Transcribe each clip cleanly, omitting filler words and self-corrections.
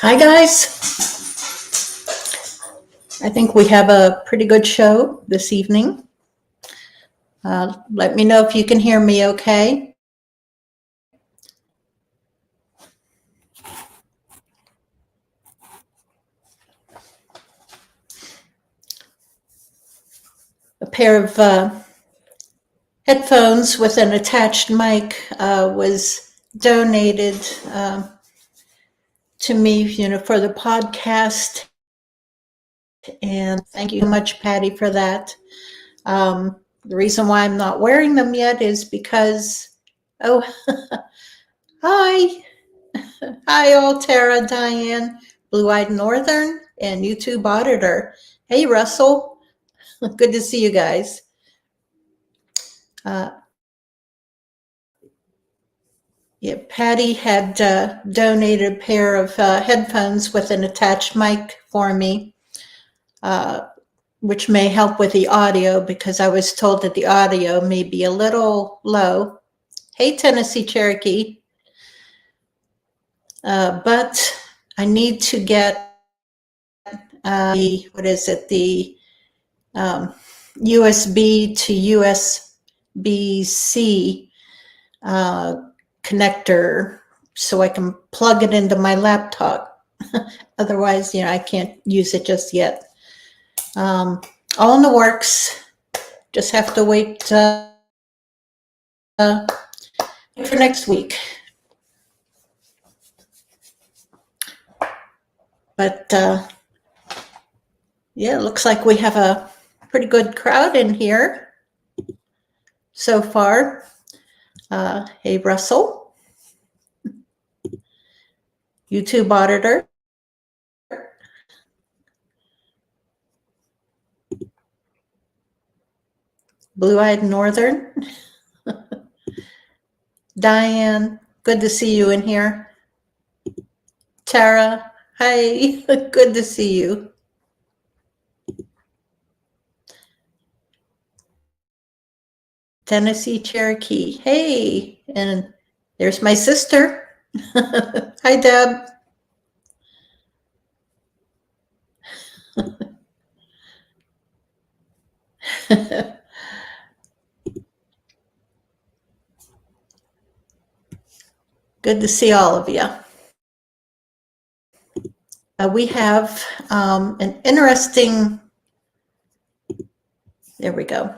Hi, guys. I think we have a pretty good show this evening. Let me know if you can hear me okay. A pair of headphones with an attached mic was donated to me, for the podcast. And thank you so much, Patty, for that. The reason why I'm not wearing them yet is because, hi. Hi, all, Tara, Diane, Blue-Eyed Northern, and YouTube Auditor. Hey, Russell. Good to see you guys. Patty had donated a pair of headphones with an attached mic for me, which may help with the audio because I was told that the audio may be a little low. Hey, Tennessee Cherokee. But I need to get the USB to USB-C connector so I can plug it into my laptop. Otherwise, I can't use it just yet. All in the works. Just have to wait for next week. But yeah, it looks like we have a pretty good crowd in here so far. Hey, Russell, YouTube Auditor. Blue-Eyed Northern. Diane, good to see you in here. Tara, hi, good to see you. Tennessee Cherokee, hey, and there's my sister. Hi, Deb. Good to see all of you. We have an interesting, there we go.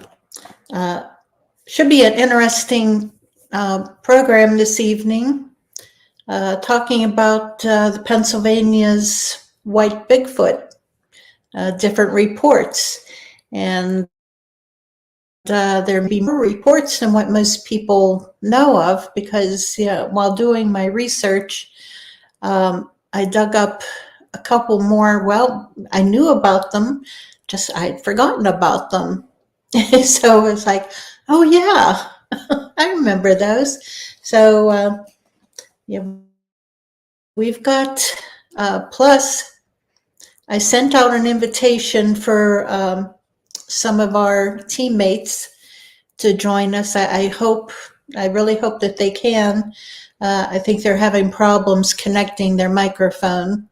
Should be an interesting program this evening, talking about the Pennsylvania's white Bigfoot, different reports. And there may be more reports than what most people know of because while doing my research, I dug up a couple more. Well, I knew about them, just I'd forgotten about them. So it's like, oh yeah, I remember those. So we've got, plus I sent out an invitation for some of our teammates to join us. I really hope that they can. I think they're having problems connecting their microphone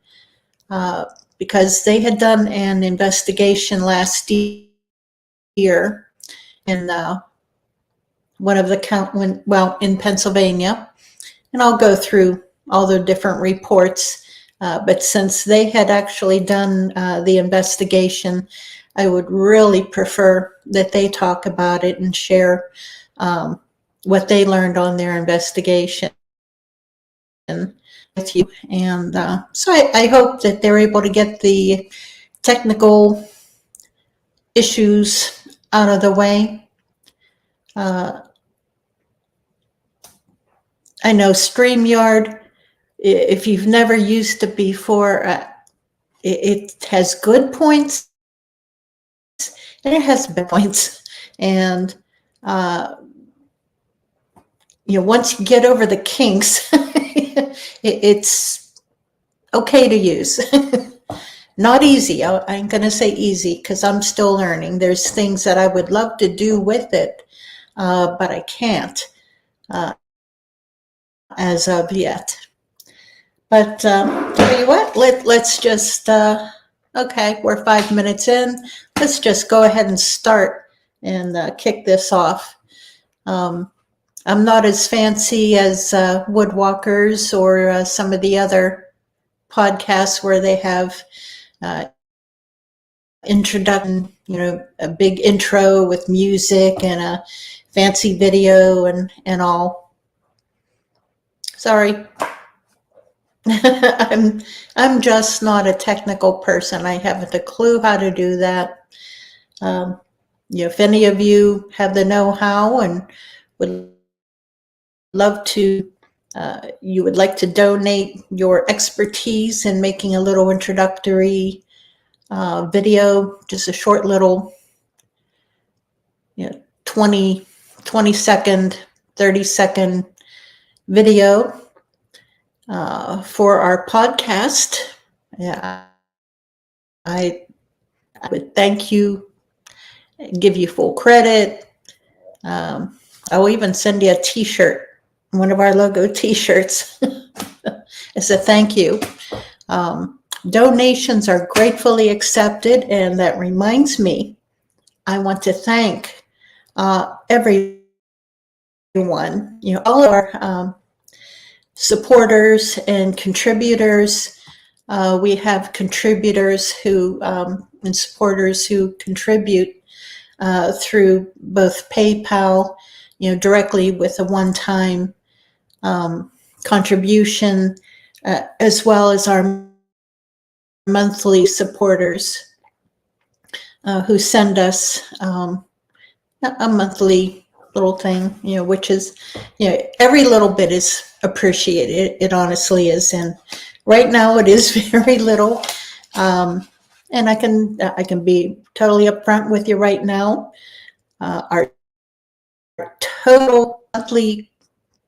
because they had done an investigation last year in one of the in Pennsylvania, and I'll go through all the different reports. But since they had actually done the investigation, I would really prefer that they talk about it and share what they learned on their investigation with you. And so I hope that they're able to get the technical issues out of the way. I know StreamYard, if you've never used it before, it has good points and it has bad points. And once you get over the kinks, it's okay to use. Not easy. I'm going to say easy because I'm still learning. There's things that I would love to do with it, but I can't as of yet. But tell you what, let's just, okay, we're 5 minutes in. Let's just go ahead and start and kick this off. I'm not as fancy as Woodwalkers or some of the other podcasts where they have introduction, a big intro with music and a fancy video and all. Sorry. I'm just not a technical person. I haven't a clue how to do that. If any of you have the know-how and would love to, you would like to donate your expertise in making a little introductory video, just a short little 20 second, 30-second video for our podcast. Yeah, I would thank you, give you full credit. I will even send you a t-shirt, one of our logo t-shirts as a thank you. Donations are gratefully accepted, and that reminds me, I want to thank everyone, all of our supporters and contributors. We have contributors who and supporters who contribute through both PayPal, directly with a one-time contribution, as well as our monthly supporters who send us a monthly little thing, which is, every little bit is appreciated. It honestly is. And right now it is very little. And I can be totally upfront with you right now. Our total monthly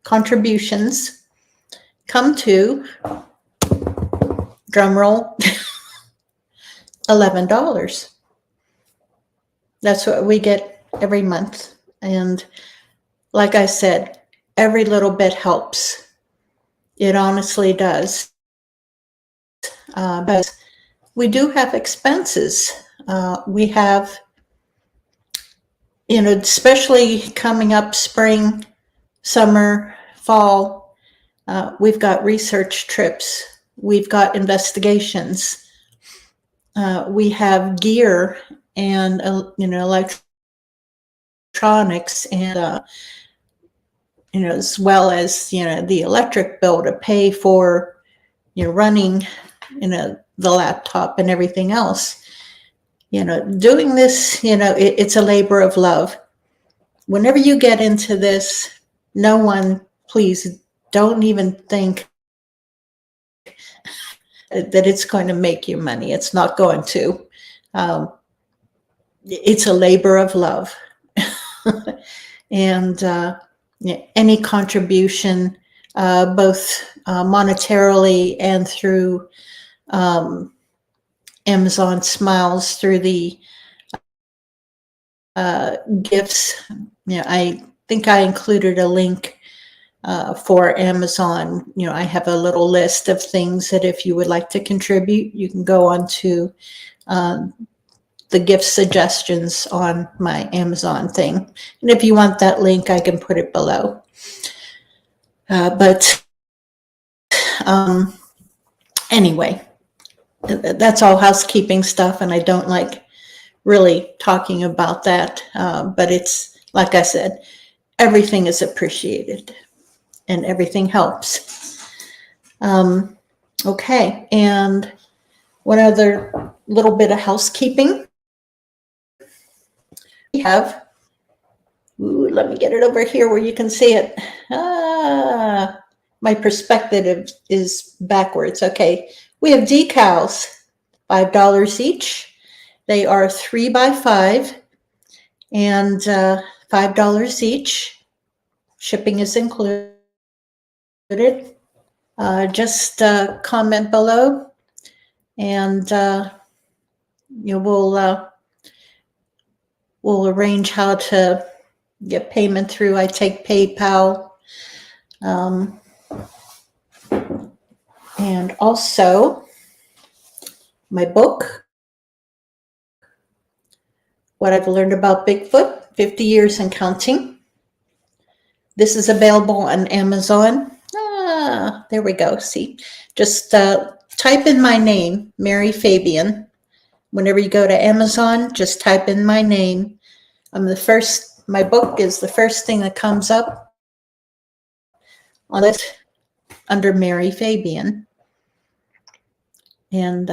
contributions come to, drum roll, $11. That's what we get every month. And like I said, every little bit helps. It honestly does. But we do have expenses. We have, especially coming up spring, summer, fall, we've got research trips. We've got investigations. We have gear and, electronics and, as well as, the electric bill to pay for, running, the laptop and everything else. Doing this, it's a labor of love. Whenever you get into this, no one, please don't even think that it's going to make you money. It's not going to. It's a labor of love. And any contribution, both monetarily and through Amazon Smiles, through the gifts. I think I included a link for Amazon. I have a little list of things that if you would like to contribute, you can go on to the gift suggestions on my Amazon thing. And if you want that link, I can put it below. But anyway, that's all housekeeping stuff, and I don't like really talking about that. But it's, like I said, everything is appreciated and everything helps. Okay, and one other little bit of housekeeping. We have, let me get it over here where you can see it. My perspective is backwards. Okay, we have decals, $5 each. They are 3x5 and $5 each. Shipping is included. Just comment below, and we'll arrange how to get payment through. I take PayPal. And also my book, What I've Learned About Bigfoot, 50 Years and Counting. This is available on Amazon. There we go. See, just type in my name, Mary Fabian. Whenever you go to Amazon, just type in my name. My book is the first thing that comes up on the list under Mary Fabian. And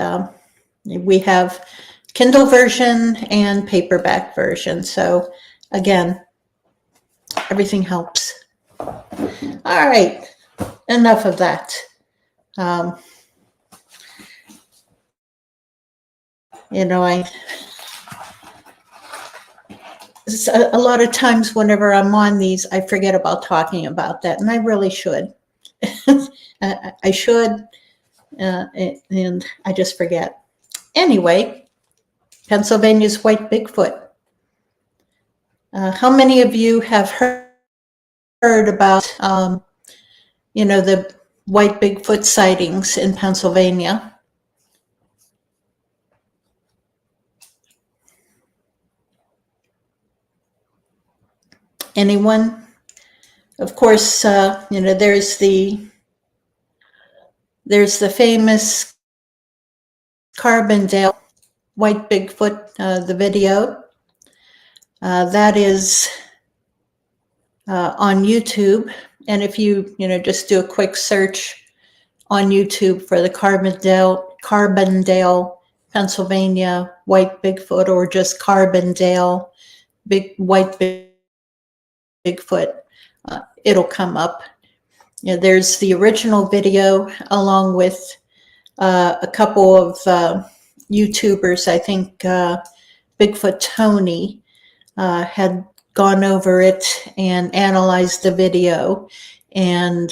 we have Kindle version and paperback version. So again, everything helps. All right, enough of that. A lot of times whenever I'm on these, I forget about talking about that, and I really should. I should, and I just forget. Anyway, Pennsylvania's white Bigfoot. How many of you have heard about, the white Bigfoot sightings in Pennsylvania? Anyone? Of course, there's the famous Carbondale white Bigfoot, the video. That is on YouTube. And if you, just do a quick search on YouTube for the Carbondale, Pennsylvania white Bigfoot, or just Carbondale white Bigfoot, it'll come up. There's the original video along with a couple of YouTubers. I think Bigfoot Tony had gone over it and analyzed the video. And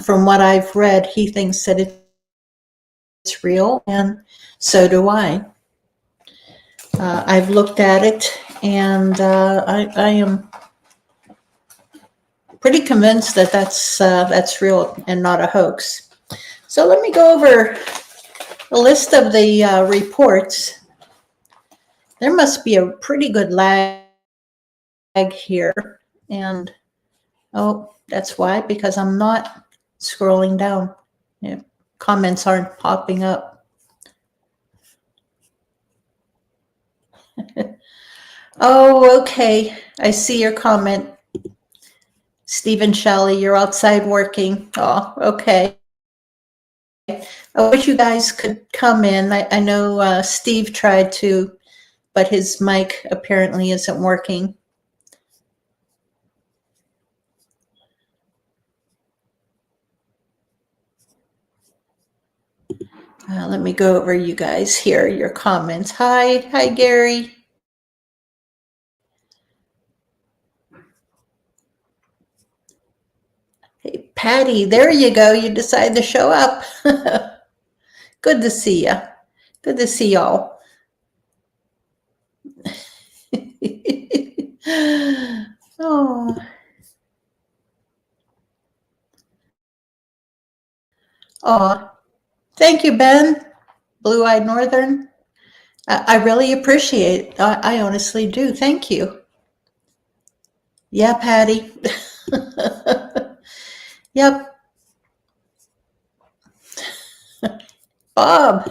from what I've read, he thinks that it's real, and so do I. I've looked at it, and I am pretty convinced that that's real and not a hoax. So let me go over a list of the reports. There must be a pretty good lag here, and that's why, because I'm not scrolling down. Comments aren't popping up. Oh, okay. I see your comment. Stephen Shelley, you're outside working. Oh, okay. I wish you guys could come in. I know Steve tried to, but his mic apparently isn't working. Let me go over you guys here, your comments. Hi, Gary. Hey, Patty, there you go. You decided to show up. Good to see you. Good to see y'all. Oh. Oh, thank you, Ben. Blue-Eyed Northern. I really appreciate it. I honestly do. Thank you. Yeah, Patty. Yep. Bob,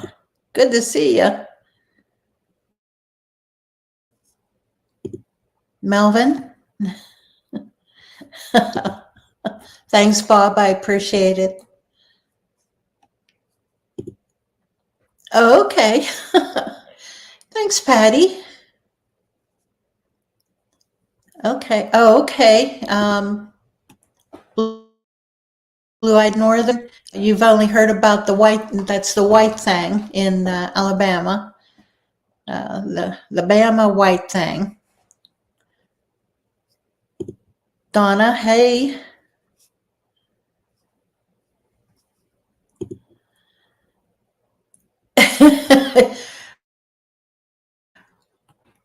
good to see you. Melvin. Thanks, Bob. I appreciate it. Oh, okay. Thanks, Patty. Okay. Oh, okay. Blue-Eyed Northern. You've only heard about the white. That's the white thing in Alabama. The Bama white thing. Donna, hey.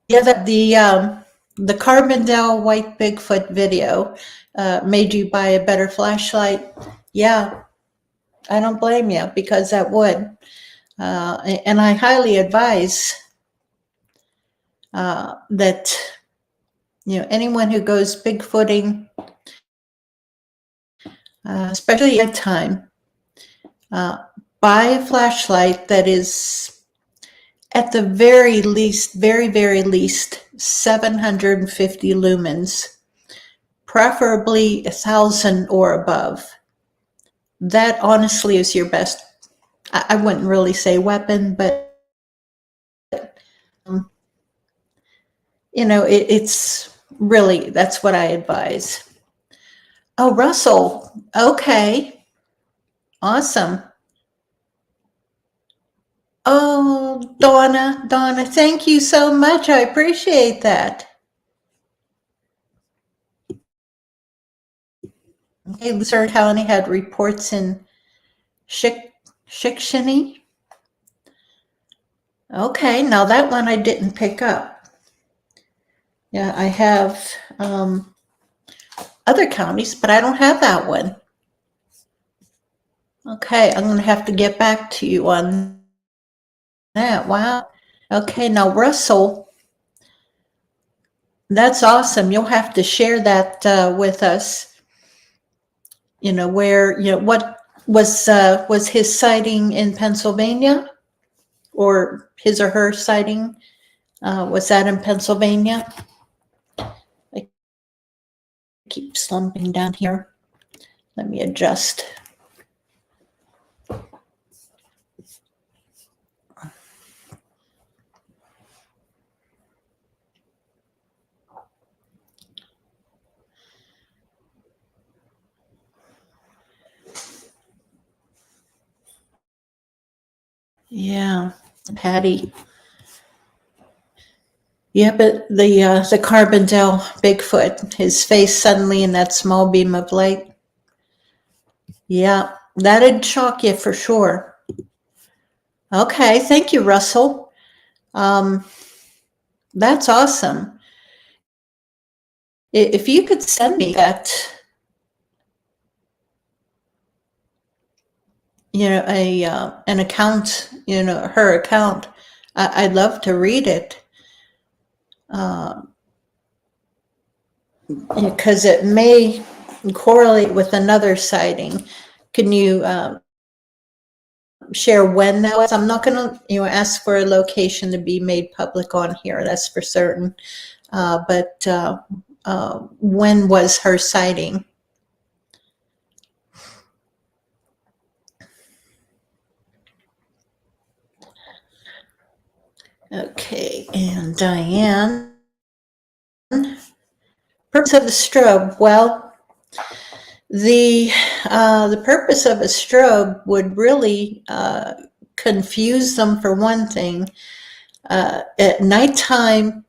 Yeah, the Carbondale white Bigfoot video made you buy a better flashlight. Yeah, I don't blame you, because that would. And I highly advise that, anyone who goes Bigfooting, especially at nighttime, buy a flashlight that is at the very least, very, very least, 750 lumens, preferably 1,000 or above. That honestly is your best. I wouldn't really say weapon, but um, it's really, that's what I advise. Oh, Russell. Okay. Awesome. Oh, Donna, thank you so much. I appreciate that. Okay, Luzerne County had reports in Shikshini. Okay, now that one I didn't pick up. Yeah, I have other counties, but I don't have that one. Okay, I'm going to have to get back to you on that. Wow. Okay, now Russell, that's awesome. You'll have to share that with us. Where, what was his sighting in Pennsylvania, or his or her sighting? Was that in Pennsylvania? I keep slumping down here. Let me adjust. Yeah, Patty. Yeah, but the Carbondale Bigfoot, his face suddenly in that small beam of light. Yeah, that'd shock you for sure. Okay, thank you, Russell. That's awesome. If you could send me that, an account, her account, I'd love to read it. Because it may correlate with another sighting. Can you share when that was? I'm not going to, ask for a location to be made public on here. That's for certain. But when was her sighting? Okay, and Diane. Purpose of the strobe. Well, the purpose of a strobe would really confuse them, for one thing. At nighttime.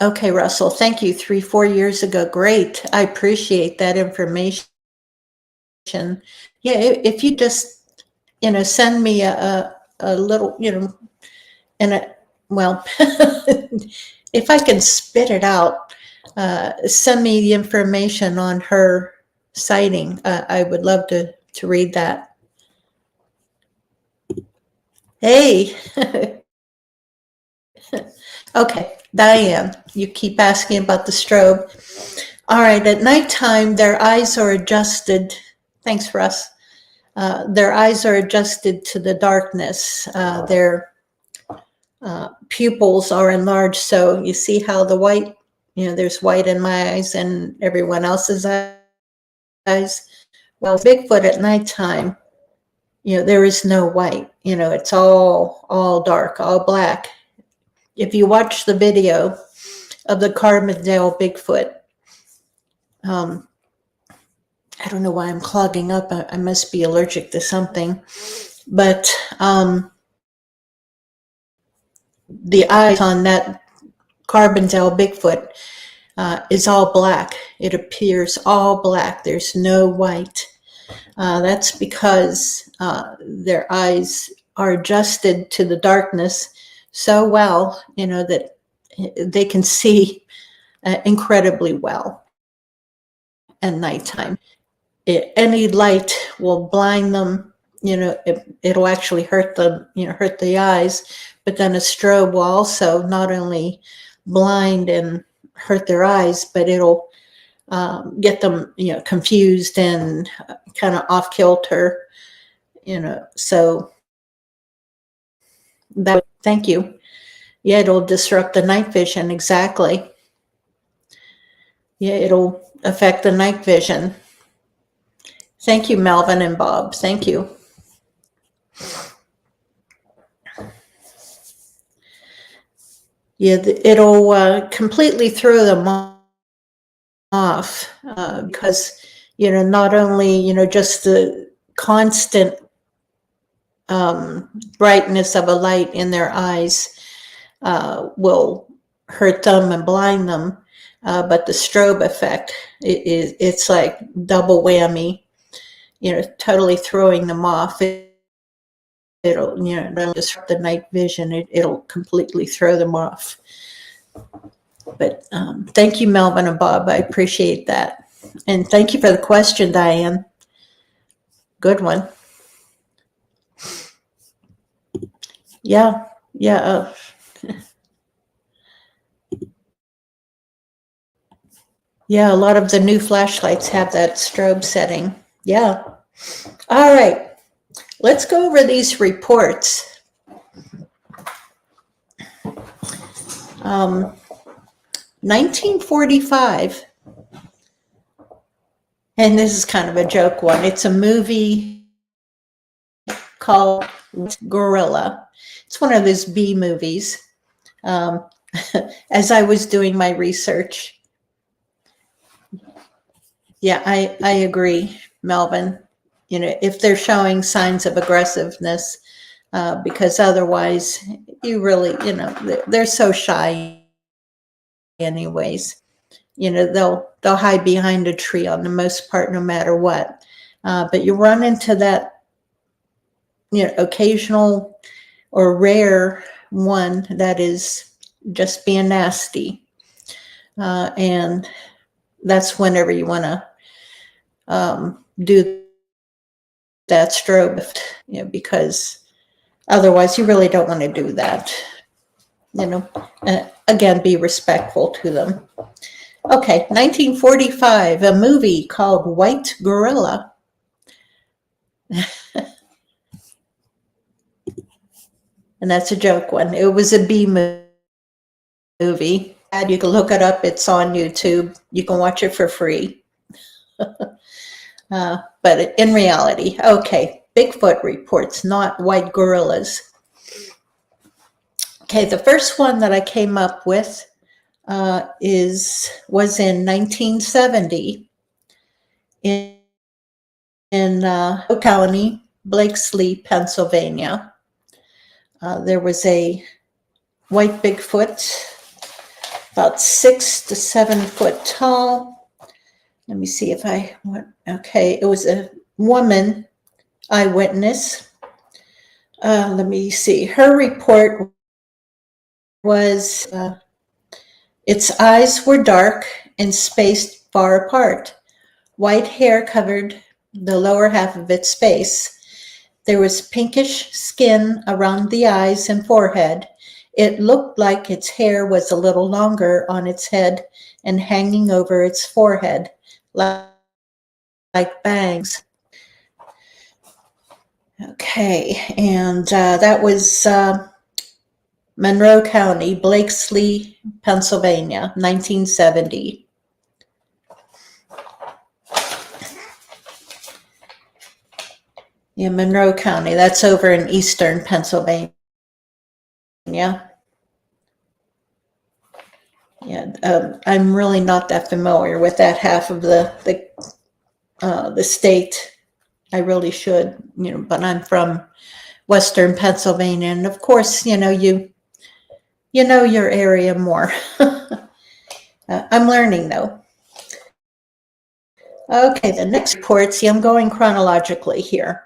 Okay, Russell, thank you. 3-4 years ago. Great. I appreciate that information. Yeah, if you just, send me a little, and well, if I can spit it out, send me the information on her sighting. I would love to read that. Hey. Okay, Diane, you keep asking about the strobe. All right, at nighttime, their eyes are adjusted. Thanks, Russ. Their eyes are adjusted to the darkness. Their pupils are enlarged. So you see how the white, there's white in my eyes and everyone else's eyes. Well, Bigfoot at nighttime, there is no white. It's all dark, all black. If you watch the video of the Carbondale Bigfoot, I don't know why I'm clogging up. I must be allergic to something. But the eyes on that Carbondale Bigfoot is all black. It appears all black. There's no white. That's because their eyes are adjusted to the darkness so well, that they can see incredibly well at nighttime. any light will blind them. It'll actually hurt them, hurt the eyes. But then a strobe will also not only blind and hurt their eyes, but it'll get them, confused and kind of off kilter. So thank you. Yeah, it'll disrupt the night vision. Exactly. Yeah, it'll affect the night vision. Thank you, Melvin and Bob. Thank you. Yeah, it'll completely throw them off because, not only, just the constant brightness of a light in their eyes will hurt them and blind them, but the strobe effect, it's like double whammy, totally throwing them off. It'll, disrupt the night vision. It'll completely throw them off. But thank you, Melvin and Bob. I appreciate that. And thank you for the question, Diane. Good one. Yeah. Yeah. Yeah, a lot of the new flashlights have that strobe setting. Yeah. All right. Let's go over these reports. 1945, and this is kind of a joke one. It's a movie called Gorilla. It's one of those B movies. As I was doing my research. Yeah, I agree, Melvin. If they're showing signs of aggressiveness, because otherwise you really, they're so shy anyways. They'll hide behind a tree on the most part, no matter what. But you run into that, occasional or rare one that is just being nasty. And that's whenever you want to do that strobe, because otherwise you really don't want to do that. Again, be respectful to them. Okay, 1945, a movie called White Gorilla. And that's a joke one. It was a B movie. And you can look it up. It's on YouTube. You can watch it for free. But in reality, okay, Bigfoot reports, not white gorillas. Okay, the first one that I came up with was in 1970 in County, Blakesley, Pennsylvania. There was a white Bigfoot, about 6 to 7 foot tall. Let me see if I want. Okay, it was a woman eyewitness. Let me see. Her report was its eyes were dark and spaced far apart. White hair covered the lower half of its face. There was pinkish skin around the eyes and forehead. It looked like its hair was a little longer on its head and hanging over its forehead, like bangs. Okay, and that was Monroe County, Blakesley, Pennsylvania, 1970. Yeah, Monroe County, that's over in eastern Pennsylvania. Yeah, I'm really not that familiar with that half of the state. I really should, but I'm from western Pennsylvania, and of course, you know your area more. I'm learning though. Okay, the next report. See, I'm going chronologically here.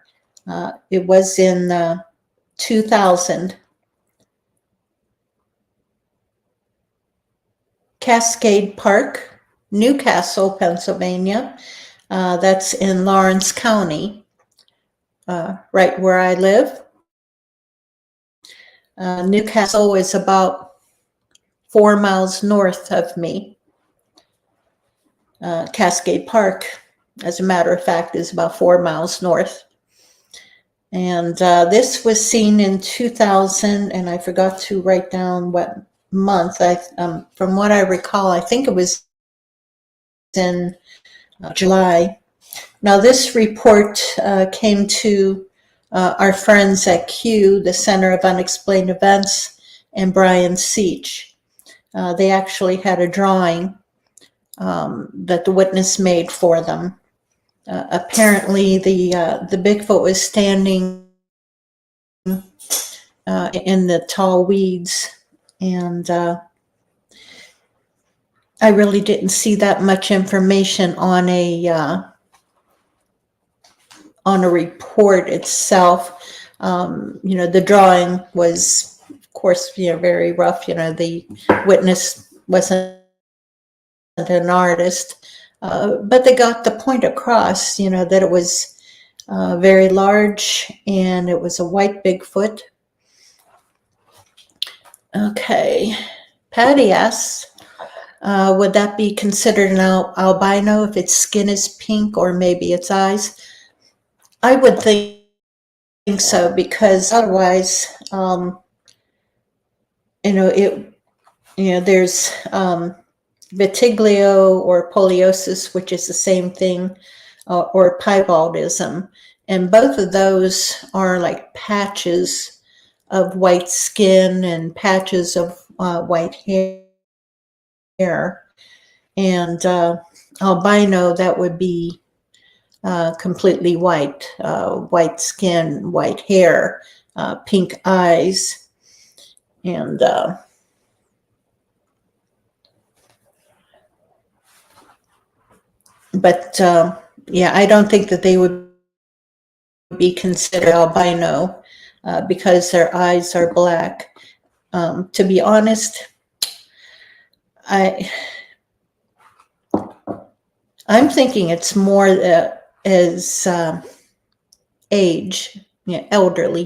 It was in 2000. Cascade Park, Newcastle, Pennsylvania. That's in Lawrence County, right where I live. Newcastle is about 4 miles north of me. Cascade Park, as a matter of fact, is about 4 miles north. And this was seen in 2000, and I forgot to write down what month. From what I recall, I think it was in July. Now, this report came to our friends at Q, the Center of Unexplained Events, and Brian Seach. They actually had a drawing that the witness made for them. Apparently, the Bigfoot was standing in the tall weeds, and I really didn't see that much information on a report itself. The drawing was, of course, very rough. The witness wasn't an artist, but they got the point across, that it was very large and it was a white Bigfoot. Okay, Patty asks, would that be considered an albino if its skin is pink or maybe its eyes? I would think so, because otherwise, there's vitiglio or poliosis, which is the same thing, or piebaldism, and both of those are like patches of white skin and patches of white hair, and albino, that would be completely white, white skin, white hair, pink eyes, and but yeah, I don't think that they would be considered albino because their eyes are black. To be honest, I'm thinking it's more as age, elderly,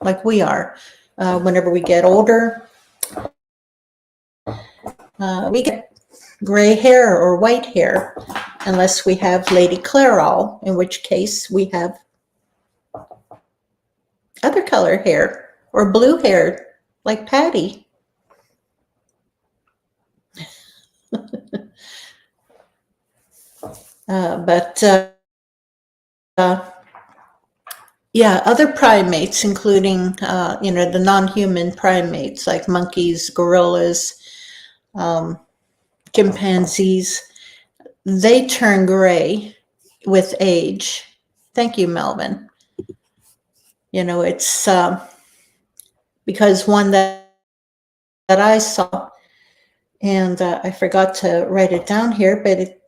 like we are. Whenever we get older, we get gray hair or white hair, unless we have Lady Clairol, in which case we have other color hair or blue hair, like Patty. But yeah, other primates, including the non-human primates like monkeys, gorillas, chimpanzees, they turn gray with age. Thank you, Melvin. It's because one that I saw, and I forgot to write it down here, but it,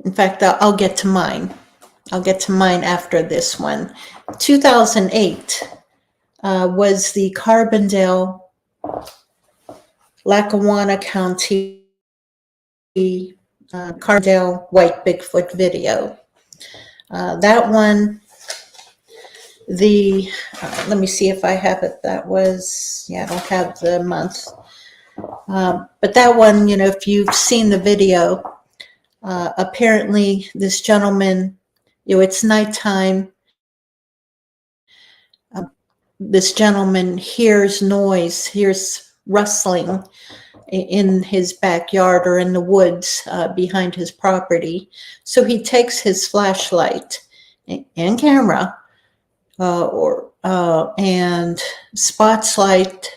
in fact, I'll get to mine. I'll get to mine after this one. 2008 was the Carbondale, Lackawanna County, Carbondale White Bigfoot video. That one, let me see if I have it. That was, I don't have the month. But that one, if you've seen the video, apparently this gentleman, it's nighttime. This gentleman hears noise, hears rustling in his backyard or in the woods behind his property. So he takes his flashlight and camera and spotlights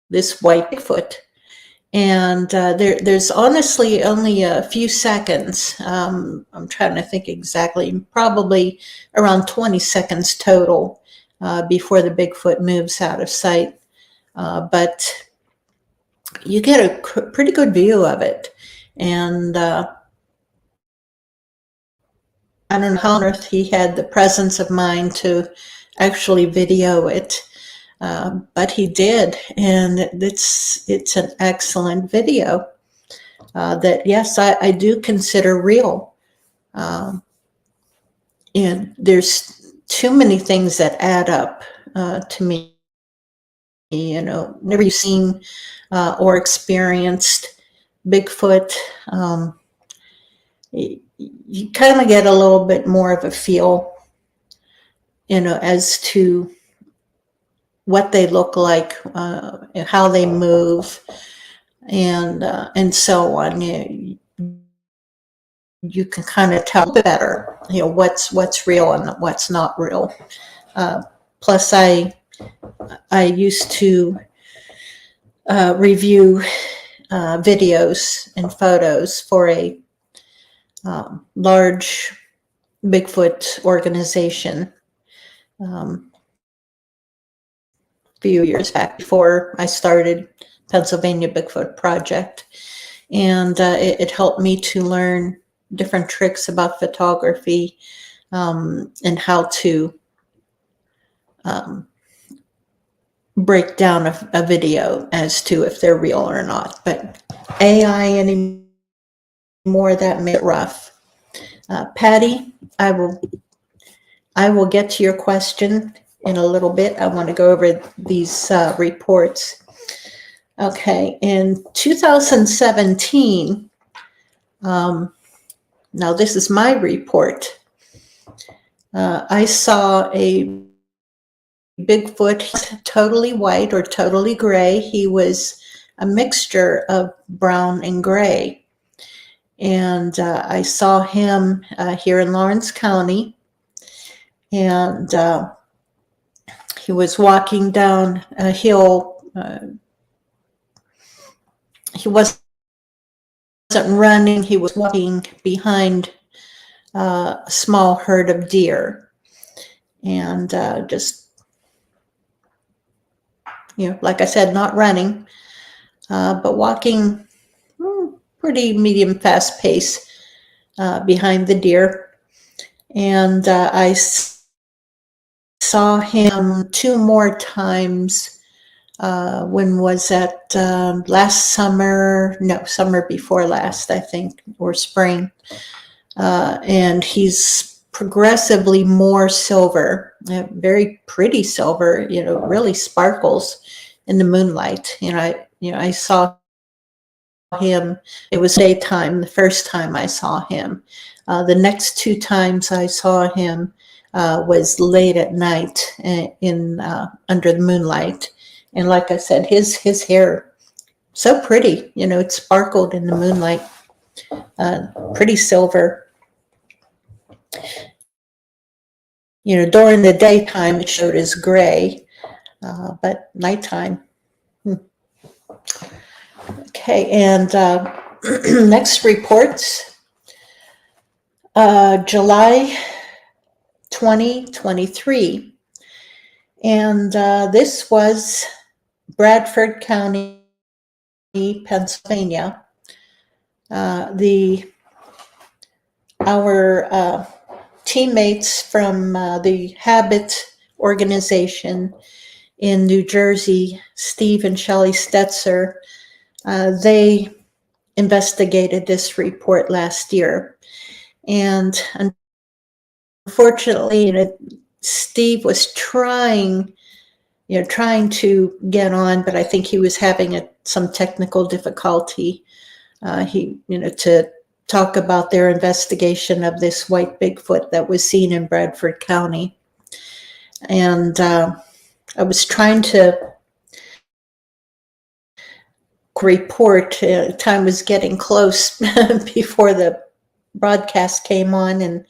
this white Bigfoot. And there's honestly only a few seconds. I'm trying to think exactly, probably around 20 seconds total before the Bigfoot moves out of sight. But you get a pretty good view of it. And I don't know how on earth he had the presence of mind to actually video it. but he did, and it's an excellent video that, yes, I do consider real. And there's too many things that add up to me. Never seen or experienced Bigfoot. You kind of get a little bit more of a feel, as to what they look like, how they move, and so on. You can kind of tell better, what's real and what's not real. Plus, I used to review videos and photos for a large Bigfoot organization a few years back, before I started Pennsylvania Bigfoot Project. And it helped me to learn different tricks about photography, and how to break down a video as to if they're real or not. But AI anymore, that made it rough. Patty, I will get to your question in a little bit. I want to go over these reports. Okay, in 2017, now this is my report. I saw a Bigfoot, totally white or totally gray. He was a mixture of brown and gray. And I saw him here in Lawrence County. And he was walking down a hill. He wasn't running. He was walking behind a small herd of deer. And just, like I said, not running, but walking pretty medium fast pace behind the deer. And I saw him two more times. When was that? Last summer? No, summer before last, I think, or spring. And he's progressively more silver, very pretty silver, really sparkles in the moonlight. I saw him, it was daytime the first time I saw him. The next two times I saw him was late at night in under the moonlight. And like I said, his hair, so pretty, it sparkled in the moonlight, pretty silver. During the daytime, it showed as gray, but nighttime. Okay, and next reports, July 2023. And this was Bradford County, Pennsylvania. Our teammates from the Habit organization in New Jersey, Steve and Shelley Stetzer, they investigated this report last year. And unfortunately, Steve was trying to get on, but I think he was having some technical difficulty. To talk about their investigation of this white Bigfoot that was seen in Bradford County. And I was trying to report. Time was getting close before the broadcast came on, and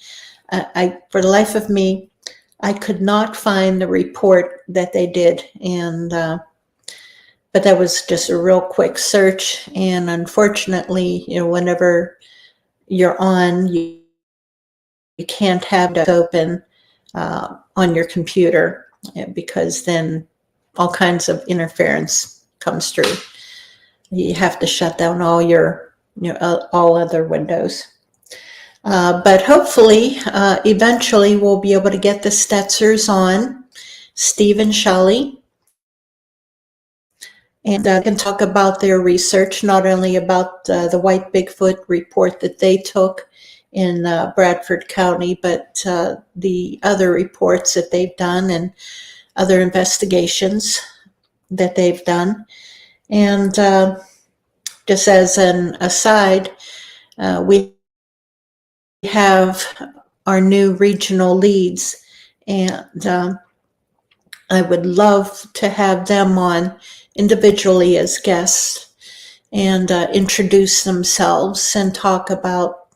for the life of me, I could not find the report that they did. And but that was just a real quick search. And unfortunately, whenever you're on, you can't have it open on your computer, because then all kinds of interference comes through. You have to shut down all your, all other windows. But hopefully, eventually we'll be able to get the Stetzers on, Steve and Shelley, and can talk about their research, not only about the white Bigfoot report that they took in Bradford County, but the other reports that they've done and other investigations that they've done. And just as an aside, we have our new regional leads, and I would love to have them on individually as guests and introduce themselves and talk about,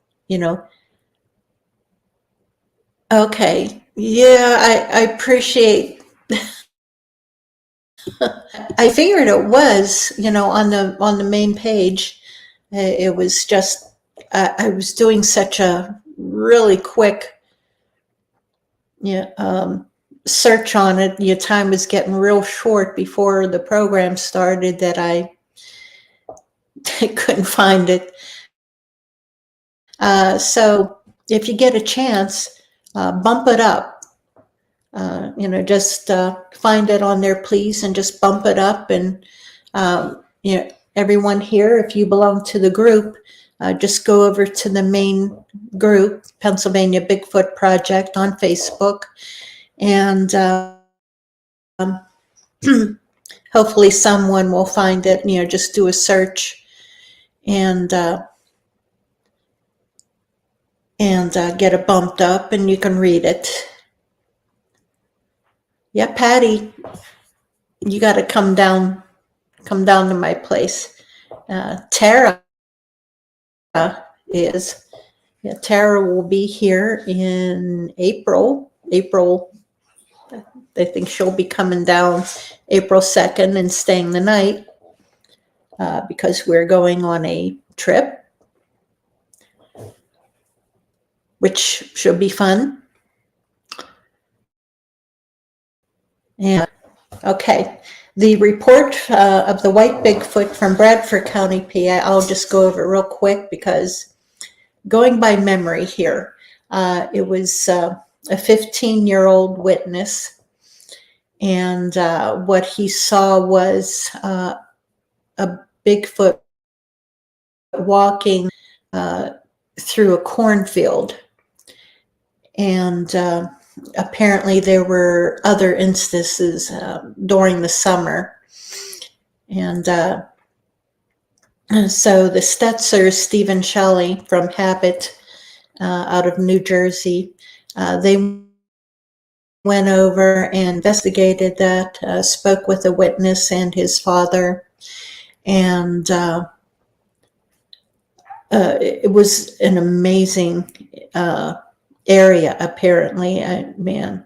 okay, yeah, I appreciate. I figured it was, on the main page. It was just I was doing such a really quick search on it. Your time was getting real short before the program started that I couldn't find it. So if you get a chance, bump it up. Just find it on there, please, and just bump it up. And everyone here, if you belong to the group, just go over to the main group, Pennsylvania Bigfoot Project on Facebook, and hopefully someone will find it. Just do a search and get it bumped up, and you can read it. Yeah, Patty, you got to come down to my place. Tara is. Yeah, Tara will be here in April. I think she'll be coming down April 2nd and staying the night because we're going on a trip, which should be fun. And okay, the report of the white Bigfoot from Bradford County, PA, I'll just go over it real quick because going by memory here, it was a 15-year-old witness, and what he saw was a Bigfoot walking through a cornfield. And apparently there were other instances during the summer. And so the Stetzers, Stephen Shelley from Habit out of New Jersey, they went over and investigated that, spoke with a witness and his father, and it was an amazing area, apparently. Man,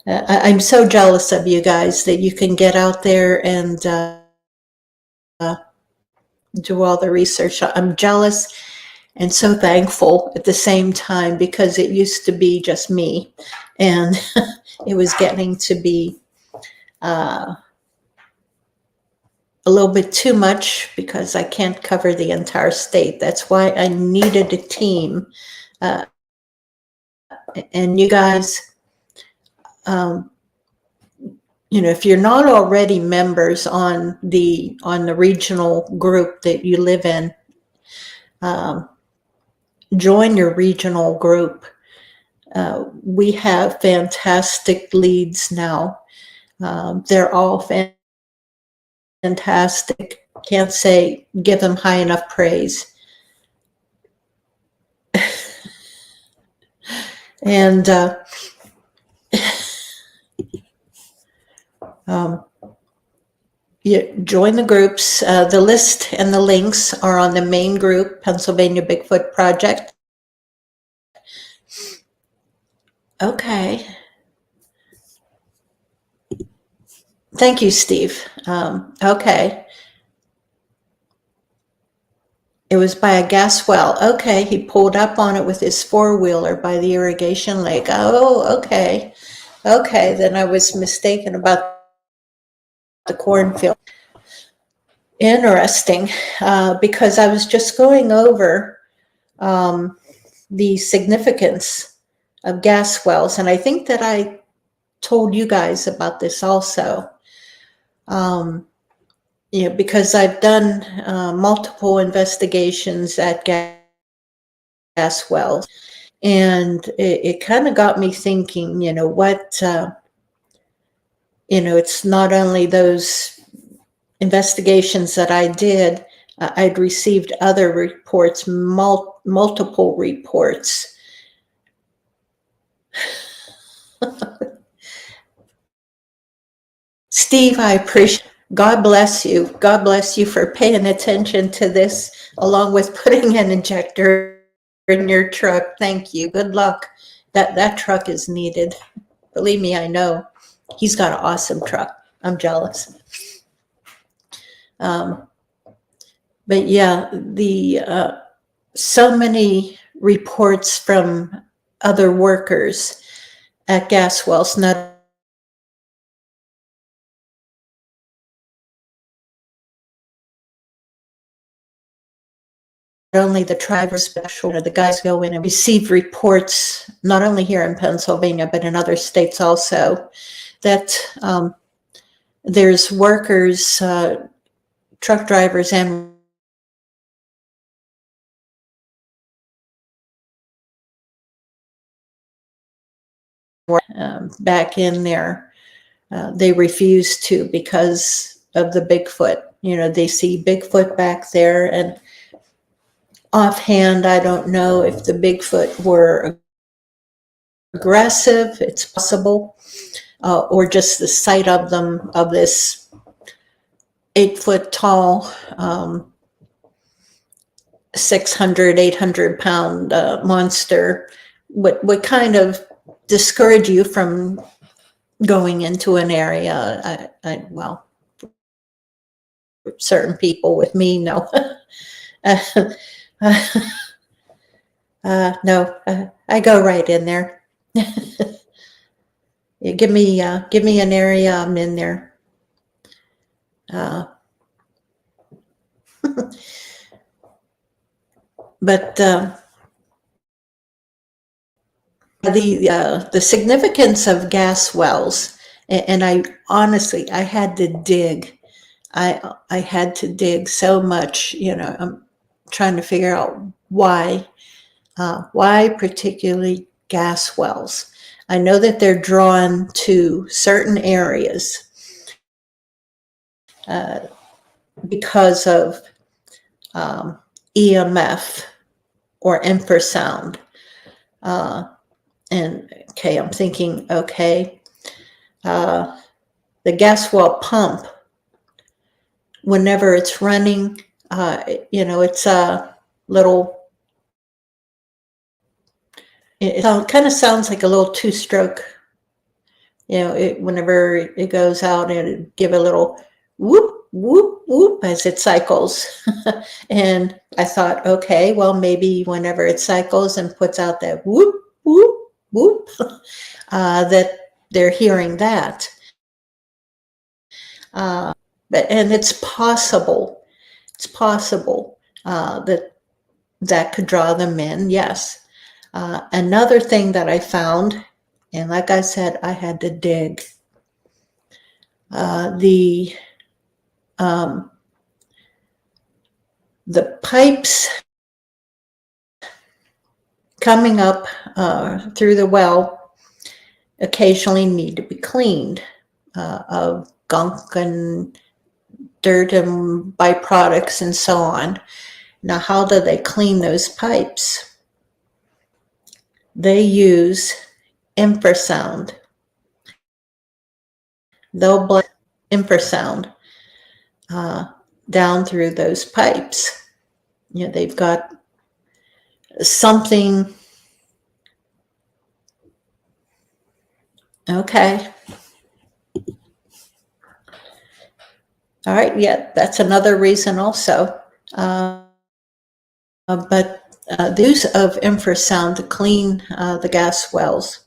I'm so jealous of you guys that you can get out there and do all the research. I'm jealous and so thankful at the same time, because it used to be just me, and it was getting to be a little bit too much because I can't cover the entire state. That's why I needed a team. And you guys, if you're not already members on the regional group that you live in, join your regional group. We have fantastic leads now. They're all fantastic. Can't give them high enough praise. And you join the groups. The list and the links are on the main group, Pennsylvania Bigfoot Project. Okay. Thank you, Steve. Okay. It was by a gas well. Okay. He pulled up on it with his four-wheeler by the irrigation lake. Oh, okay. Okay. Then I was mistaken about the cornfield. Interesting, because I was just going over the significance of gas wells, and I think that I told you guys about this also. Because I've done multiple investigations at gas wells, and it kind of got me thinking, it's not only those investigations that I did, I'd received other reports, multiple reports. Steve, I appreciate. God bless you. God bless you for paying attention to this, along with putting an injector in your truck. Thank you. Good luck. That truck is needed. Believe me, I know. He's got an awesome truck. I'm jealous. But yeah, so many reports from other workers at gas wells, not only the drivers, special, the guys go in and receive reports, not only here in Pennsylvania, but in other states also, that there's workers, truck drivers and back in there, they refuse to because of the Bigfoot. They see Bigfoot back there, and offhand, I don't know if the Bigfoot were aggressive. It's possible, or just the sight of them, of this 8-foot tall, 600, 800-pound monster would kind of discourage you from going into an area. Well, certain people with me, no. No, I go right in there. Yeah, give me an area, I'm in there. But the significance of gas wells, and I honestly, I had to dig. I had to dig so much. I'm trying to figure out why particularly gas wells. I know that they're drawn to certain areas because of EMF or infrasound. And okay, I'm thinking, okay, the gas well pump, whenever it's running, it's a little, it kind of sounds like a little two-stroke. Whenever it goes out, and give a little whoop, whoop, whoop as it cycles. And I thought, okay, well, maybe whenever it cycles and puts out that whoop, whoop, whoop, that they're hearing that. And it's possible that could draw them in, yes. Another thing that I found, and like I said, I had to dig, the pipes coming up through the well occasionally need to be cleaned of gunk and dirt and byproducts and so on. Now, how do they clean those pipes? They use infrasound. They'll blast infrasound down through those pipes. They've got something. Okay. All right. Yeah, that's another reason also. But the use of infrasound to clean the gas wells,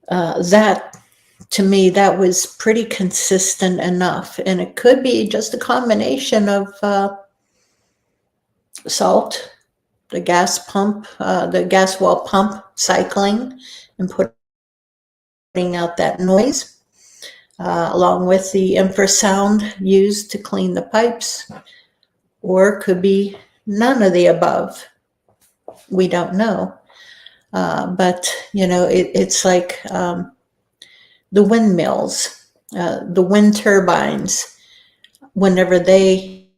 that, to me, that was pretty consistent enough. And it could be just a combination of salt, the gas well pump cycling and putting out that noise. along with the infrasound used to clean the pipes, or could be none of the above. We don't know. But, it's like the windmills, the wind turbines, whenever they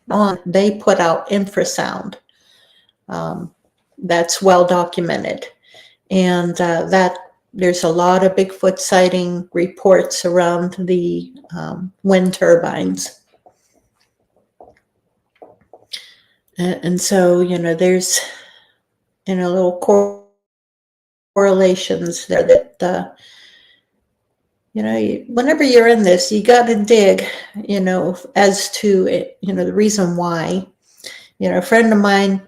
put out infrasound. That's well documented. And that there's a lot of Bigfoot sighting reports around the wind turbines. And so, there's, little correlations there that, whenever you're in this, you got to dig, as to, the reason why. A friend of mine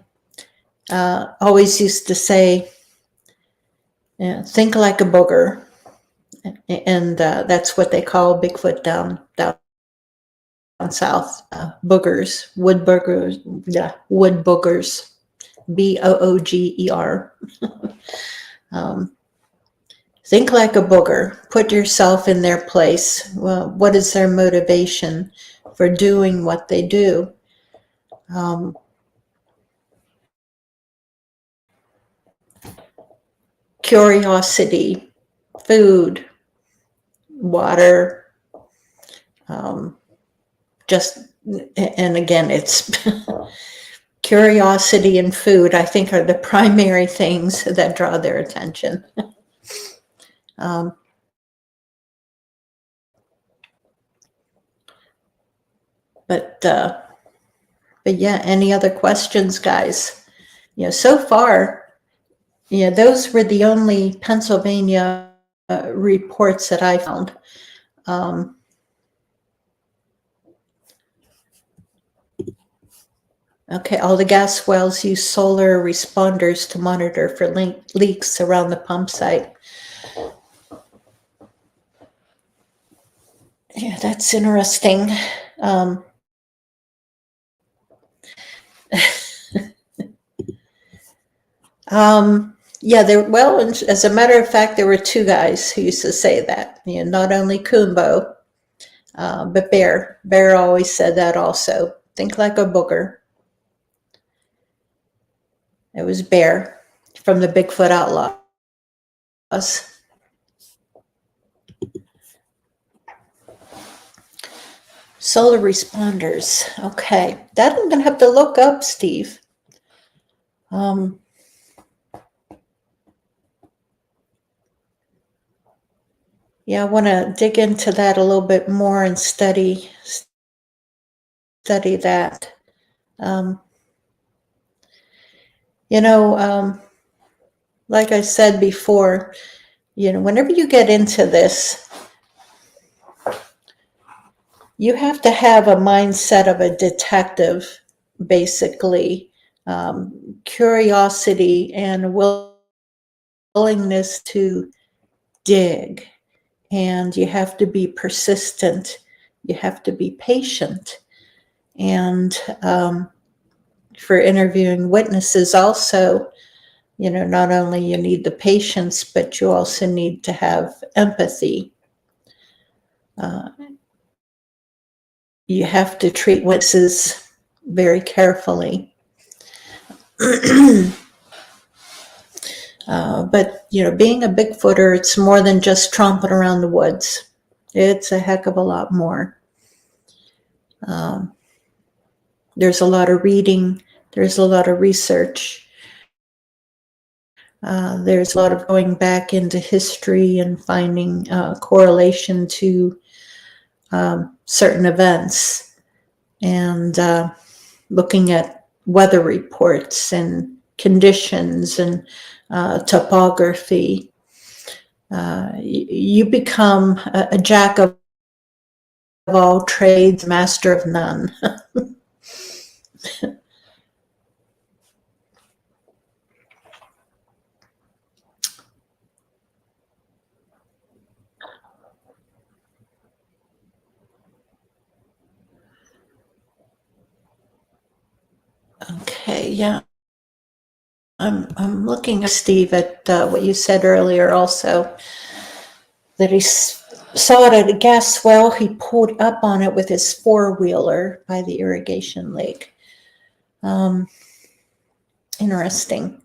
always used to say, think like a booger. And that's what they call Bigfoot down south, boogers, wood boogers, Booger. Think like a booger. Put yourself in their place. Well, what is their motivation for doing what they do? Curiosity, food, water, and again, it's curiosity and food, I think, are the primary things that draw their attention. But yeah, any other questions, guys? So far, those were the only Pennsylvania reports that I found. Okay, all the gas wells use solar responders to monitor for leaks around the pump site. Yeah, that's interesting. Yeah, as a matter of fact, there were two guys who used to say that. Not only Kumbo, but Bear. Bear always said that also. Think like a booger. It was Bear from the Bigfoot Outlaws. Solar responders. Okay, that I'm going to have to look up, Steve. Yeah, I want to dig into that a little bit more and study that. Like I said before, whenever you get into this, you have to have a mindset of a detective, basically. Curiosity and willingness to dig. And you have to be persistent. You have to be patient. And for interviewing witnesses also, not only you need the patience, but you also need to have empathy. You have to treat witnesses very carefully. But, being a Bigfooter, it's more than just tromping around the woods. It's a heck of a lot more. There's a lot of reading. There's a lot of research. There's a lot of going back into history and finding correlation to certain events, and looking at weather reports and conditions and topography. You become a jack of all trades, master of none. Okay, yeah. I'm looking, Steve, at what you said earlier also, that he saw it at a gas well. He pulled up on it with his four-wheeler by the irrigation lake. Interesting.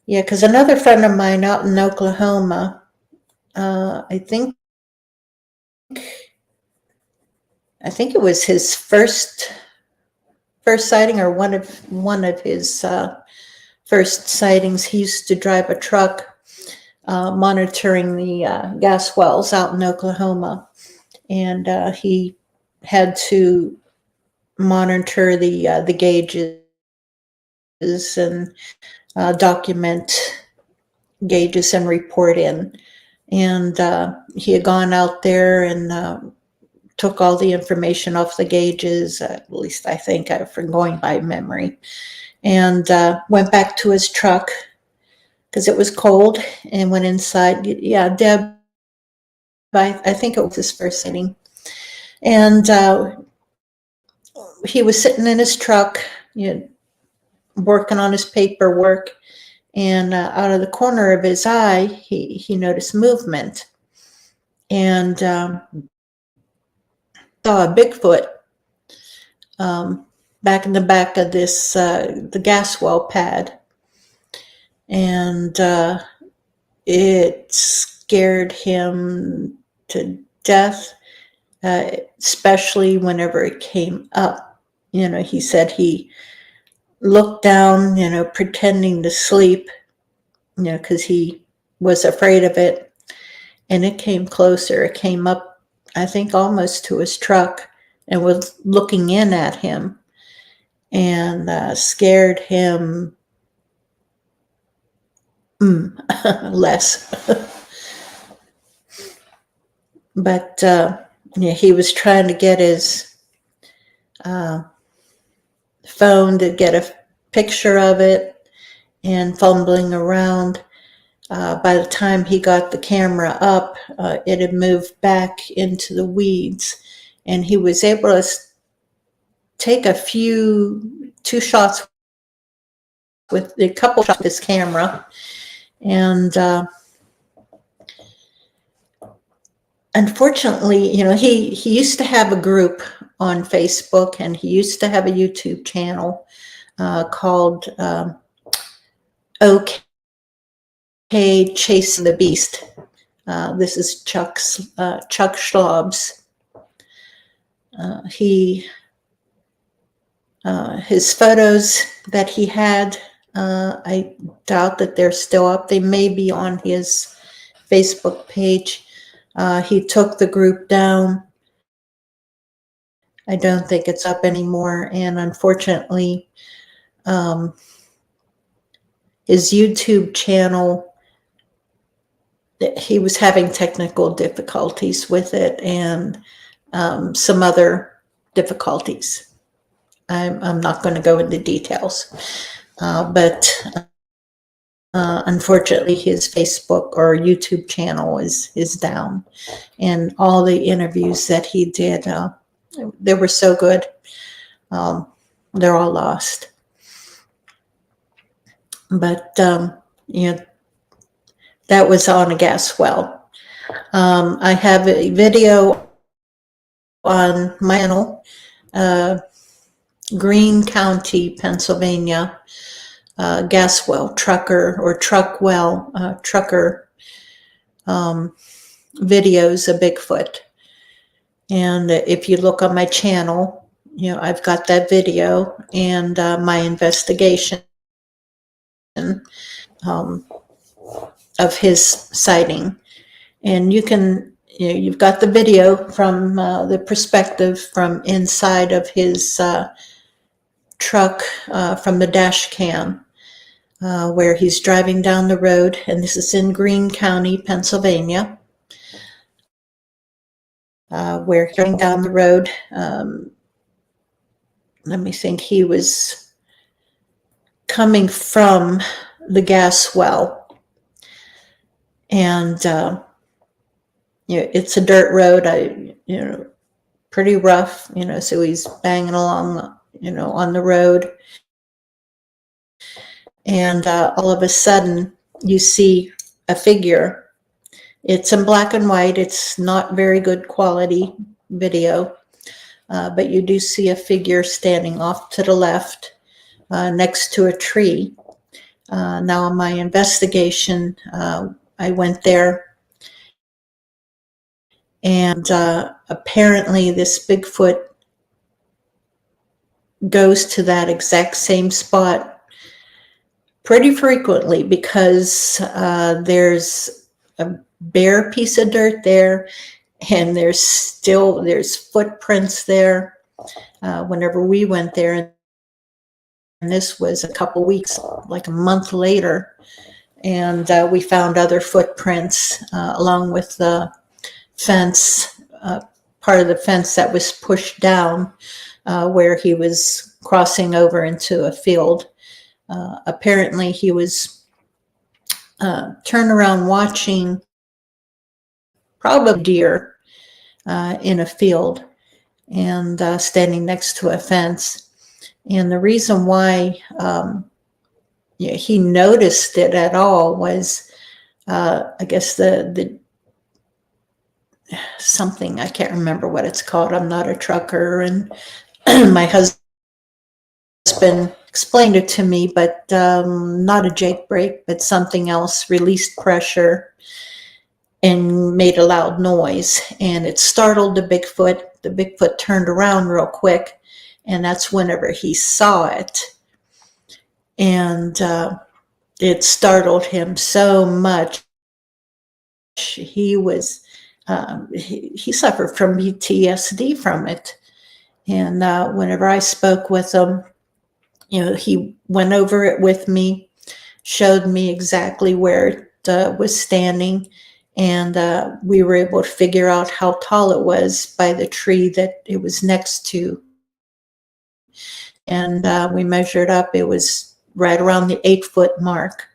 Yeah, because another friend of mine out in Oklahoma, I think it was his first sighting, or one of his first sightings. He used to drive a truck monitoring the gas wells out in Oklahoma, and he had to monitor the gauges and document gauges and report in. And he had gone out there and took all the information off the gauges, at least I think, from going by memory, and went back to his truck because it was cold, and went inside. Yeah, Deb, I think it was his first sighting. And he was sitting in his truck, working on his paperwork, and out of the corner of his eye, he noticed movement, and saw a Bigfoot back in the back of this the gas well pad, and it scared him to death, especially whenever it came up. He said he looked down, pretending to sleep, because he was afraid of it, and it came closer. It came up, I think, almost to his truck, and was looking in at him, and scared him less. But he was trying to get his phone to get a picture of it, and fumbling around. By the time he got the camera up, it had moved back into the weeds, and he was able to take two shots with a couple shots with his camera. And unfortunately, he used to have a group on Facebook, and he used to have a YouTube channel called OK Chasing the Beast. This is Chuck Schlob's. His photos that he had, I doubt that they're still up. They may be on his Facebook page. He took the group down. I don't think it's up anymore. And unfortunately, his YouTube channel, he was having technical difficulties with it, and some other difficulties. I'm not going to go into details, but unfortunately, his Facebook or YouTube channel is down, and all the interviews that he did, they were so good. They're all lost. But that was on a gas well. I have a video on my channel, Greene County, Pennsylvania, gas well trucker or truck well trucker videos of Bigfoot. And if you look on my channel, I've got that video and my investigation of his sighting. And you've got the video from the perspective from inside of his truck, from the dash cam, where he's driving down the road. And this is in Greene County, Pennsylvania, where he's driving down the road. Let me think. He was coming from the gas well. And it's a dirt road, pretty rough, so he's banging along, on the road. And all of a sudden, you see a figure It's in black and white. It's not very good quality video, but you do see a figure standing off to the left next to a tree. Now, in my investigation, I went there, and apparently this Bigfoot goes to that exact same spot pretty frequently, because there's a bare piece of dirt there, and there's footprints there. Whenever we went there, and this was a couple weeks, like a month later, and we found other footprints along with the fence, part of the fence that was pushed down where he was crossing over into a field. Apparently he was turned around watching probably deer in a field, and standing next to a fence. And the reason why he noticed it at all was, I guess the something, I can't remember what it's called. I'm not a trucker, and my husband explained it to me, but not a jake brake, but something else, released pressure and made a loud noise, and it startled the Bigfoot. The Bigfoot turned around real quick, and that's whenever he saw it. And it startled him so much. He was he suffered from PTSD from it. And whenever I spoke with him, he went over it with me, showed me exactly where it was standing, and we were able to figure out how tall it was by the tree that it was next to. And we measured up. It was right around the 8-foot mark.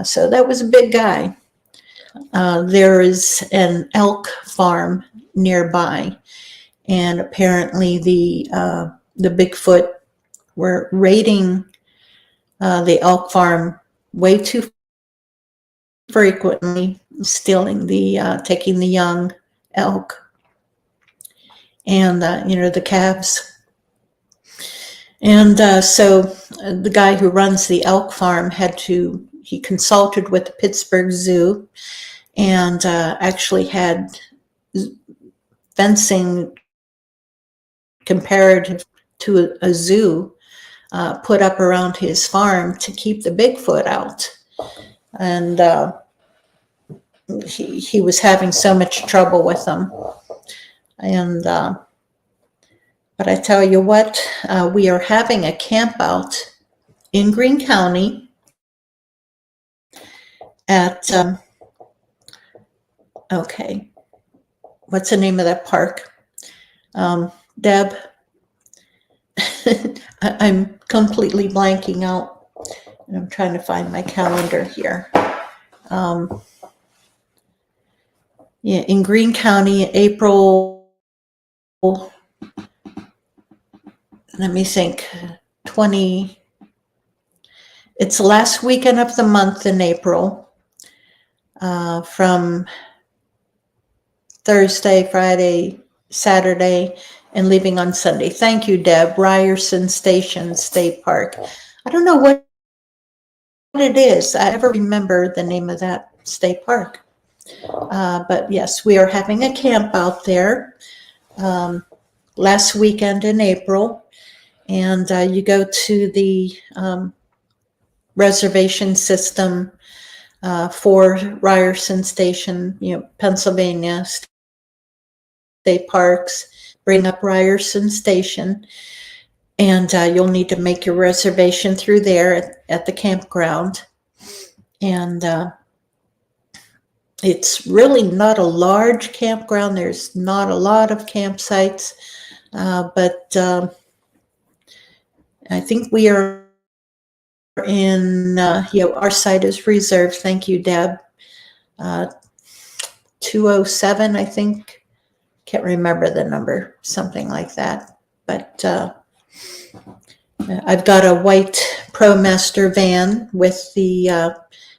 So that was a big guy. There is an elk farm nearby, and apparently the Bigfoot were raiding the elk farm way too frequently, stealing taking the young elk and the calves. And so the guy who runs the elk farm he consulted with the Pittsburgh Zoo, and actually had fencing comparative to a zoo put up around his farm to keep the Bigfoot out. And he was having so much trouble with them. And but I tell you what, we are having a camp out in Greene County at okay, what's the name of that park? Deb, I'm completely blanking out, and I'm trying to find my calendar here. In Greene County, April, let me think, it's the last weekend of the month in April, from Thursday, Friday, Saturday, and leaving on Sunday. Thank you, Deb. Ryerson Station State Park. I don't know what it is. I never remember the name of that state park. But yes, we are having a camp out there last weekend in April. And you go to the reservation system for Ryerson Station, Pennsylvania State Parks. Bring up Ryerson Station, and you'll need to make your reservation through there at the campground. And it's really not a large campground. There's not a lot of campsites, but I think we are in, our site is reserved. Thank you, Deb. 207, I think. Can't remember the number, something like that. But I've got a white ProMaster van with the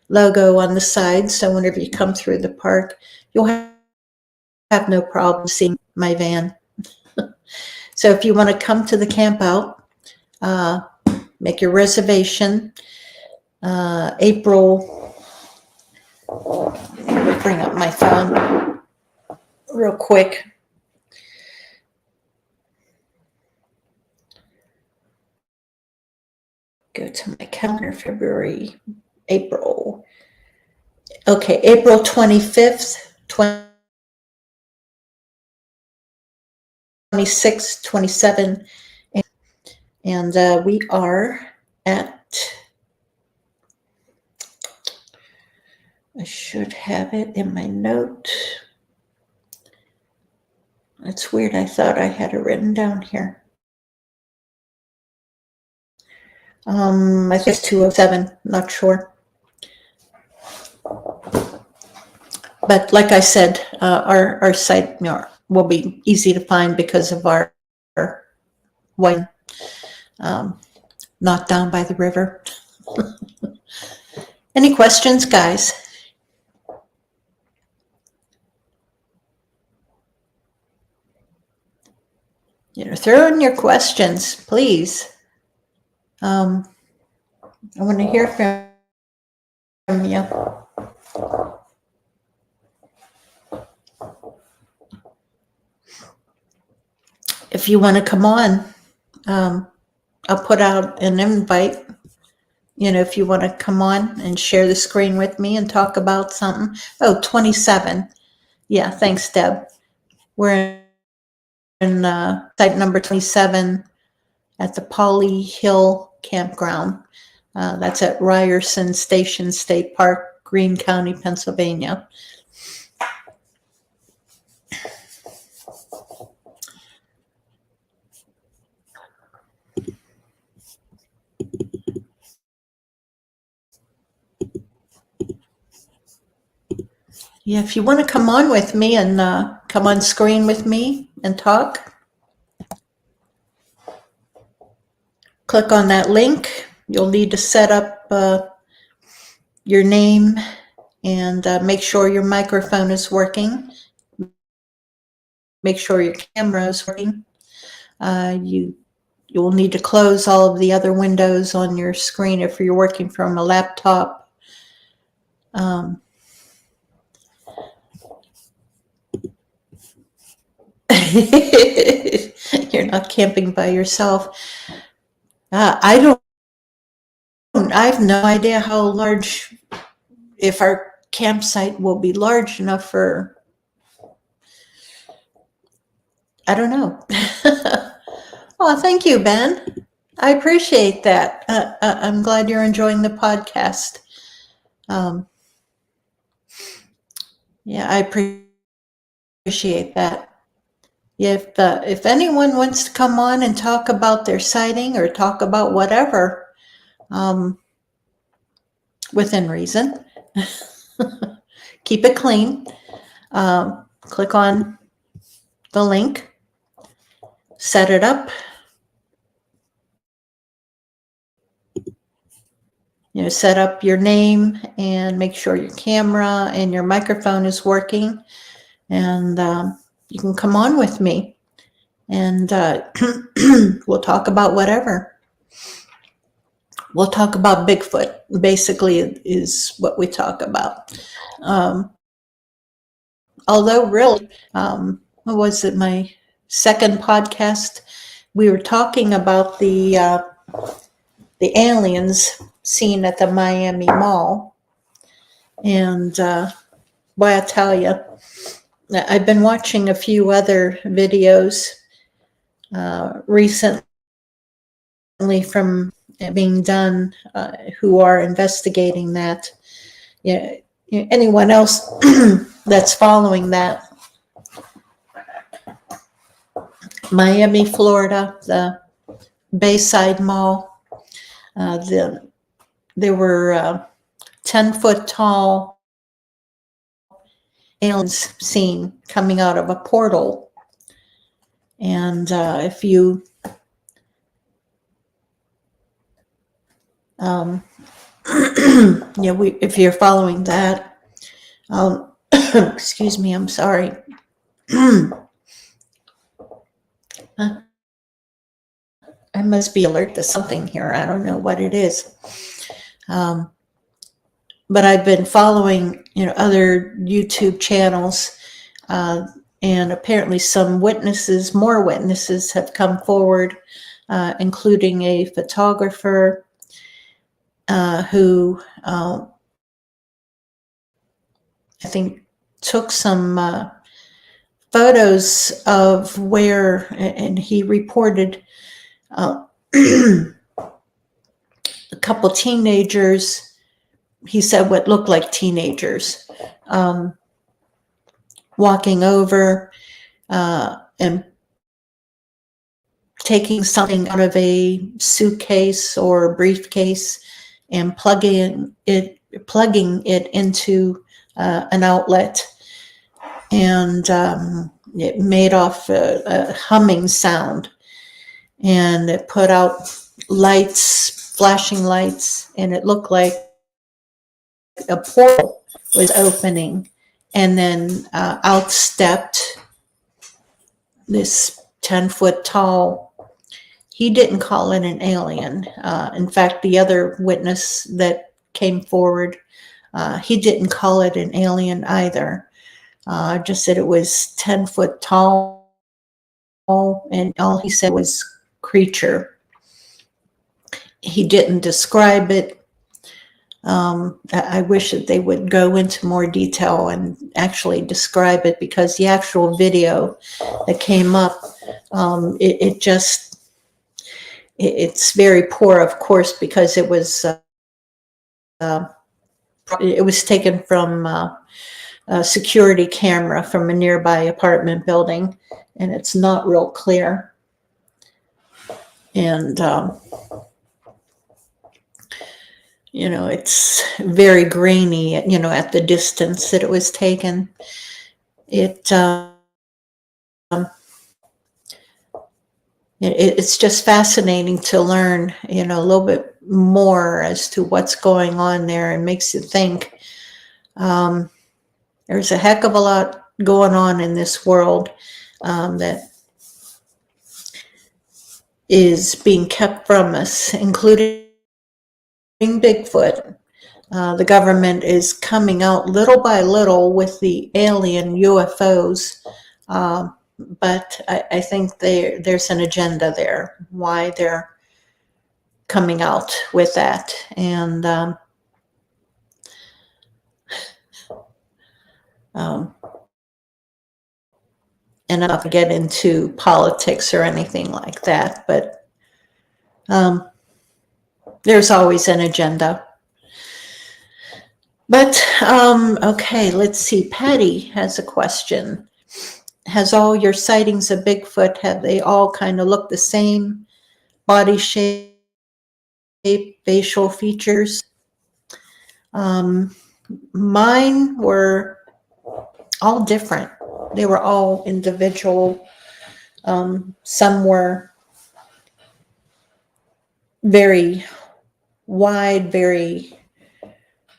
logo on the side. So whenever you come through the park, you'll have no problem seeing my van. So if you want to come to the camp out, make your reservation. April, let me bring up my phone real quick. Go to my calendar, February, April. Okay, April 25th, 26th, 27th. And we are at, I should have it in my note. It's weird. I thought I had it written down here. I think it's 207, not sure. But like I said, our site will be easy to find because of our wine, not down by the river. Any questions, guys? Throw in your questions, please. I want to hear from you. If you want to come on, I'll put out an invite. If you want to come on and share the screen with me and talk about something. Oh, 27. Yeah, thanks, Deb. We're in site number 27 at the Polly Hill Campground. That's at Ryerson Station State Park, Greene County, Pennsylvania. Yeah, if you want to come on with me and come on screen with me and talk, click on that link. You'll need to set up your name and make sure your microphone is working. Make sure your camera is working. You'll need to close all of the other windows on your screen if you're working from a laptop. You're not camping by yourself. I have no idea how large, if our campsite will be large enough for, I don't know. Oh, thank you, Ben. I appreciate that. I'm glad you're enjoying the podcast. Yeah, I appreciate that. If anyone wants to come on and talk about their sighting or talk about whatever, within reason, keep it clean. Click on the link, set it up. Set up your name and make sure your camera and your microphone is working, and you can come on with me, and we'll talk about whatever. We'll talk about Bigfoot, basically, is what we talk about. Although really, what was it, my second podcast, we were talking about the aliens seen at the Miami Mall. And boy, I tell you, I've been watching a few other videos recently from being done who are investigating that. Anyone else that's following that. Miami, Florida, the Bayside Mall. There were 10-foot tall aliens seen coming out of a portal. And if you Yeah, if you're following that, excuse me, I'm sorry. I must be alert to something here. I don't know what it is. Um, but I've been following, other YouTube channels, and apparently more witnesses have come forward, including a photographer who I think took some photos of where, and he reported uh, a couple teenagers. He said what looked like teenagers walking over and taking something out of a suitcase or briefcase and plugging it into an outlet, and it made off a humming sound, and it put out flashing lights, and it looked like a portal was opening, and then out stepped this 10-foot tall. He didn't call it an alien. In fact, the other witness that came forward, he didn't call it an alien either. Just said it was 10-foot tall, and all he said was creature. He didn't describe it. I wish that they would go into more detail and actually describe it, because the actual video that came up, it's very poor, of course, because it was taken from a security camera from a nearby apartment building, and it's not real clear. And it's very grainy, at the distance that it was taken. It's just fascinating to learn, a little bit more as to what's going on there, and makes you think. There's a heck of a lot going on in this world that is being kept from us, including Bigfoot. The government is coming out little by little with the alien UFOs, but I think there's an agenda there, why they're coming out with that. And I'm not going to get into politics or anything like that, but there's always an agenda. But okay, let's see. Patty has a question. Has all your sightings of Bigfoot, have they all kind of looked the same? Body shape, facial features? Mine were all different. They were all individual. Some were very wide, very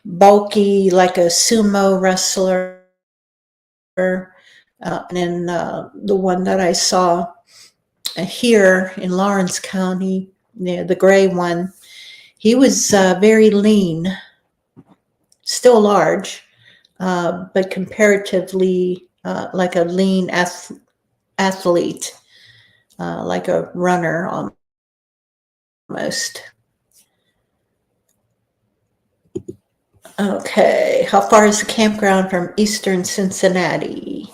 bulky, like a sumo wrestler. And then the one that I saw here in Lawrence County, the gray one, he was very lean, still large, but comparatively like a lean athlete, like a runner almost. Okay, how far is the campground from eastern Cincinnati?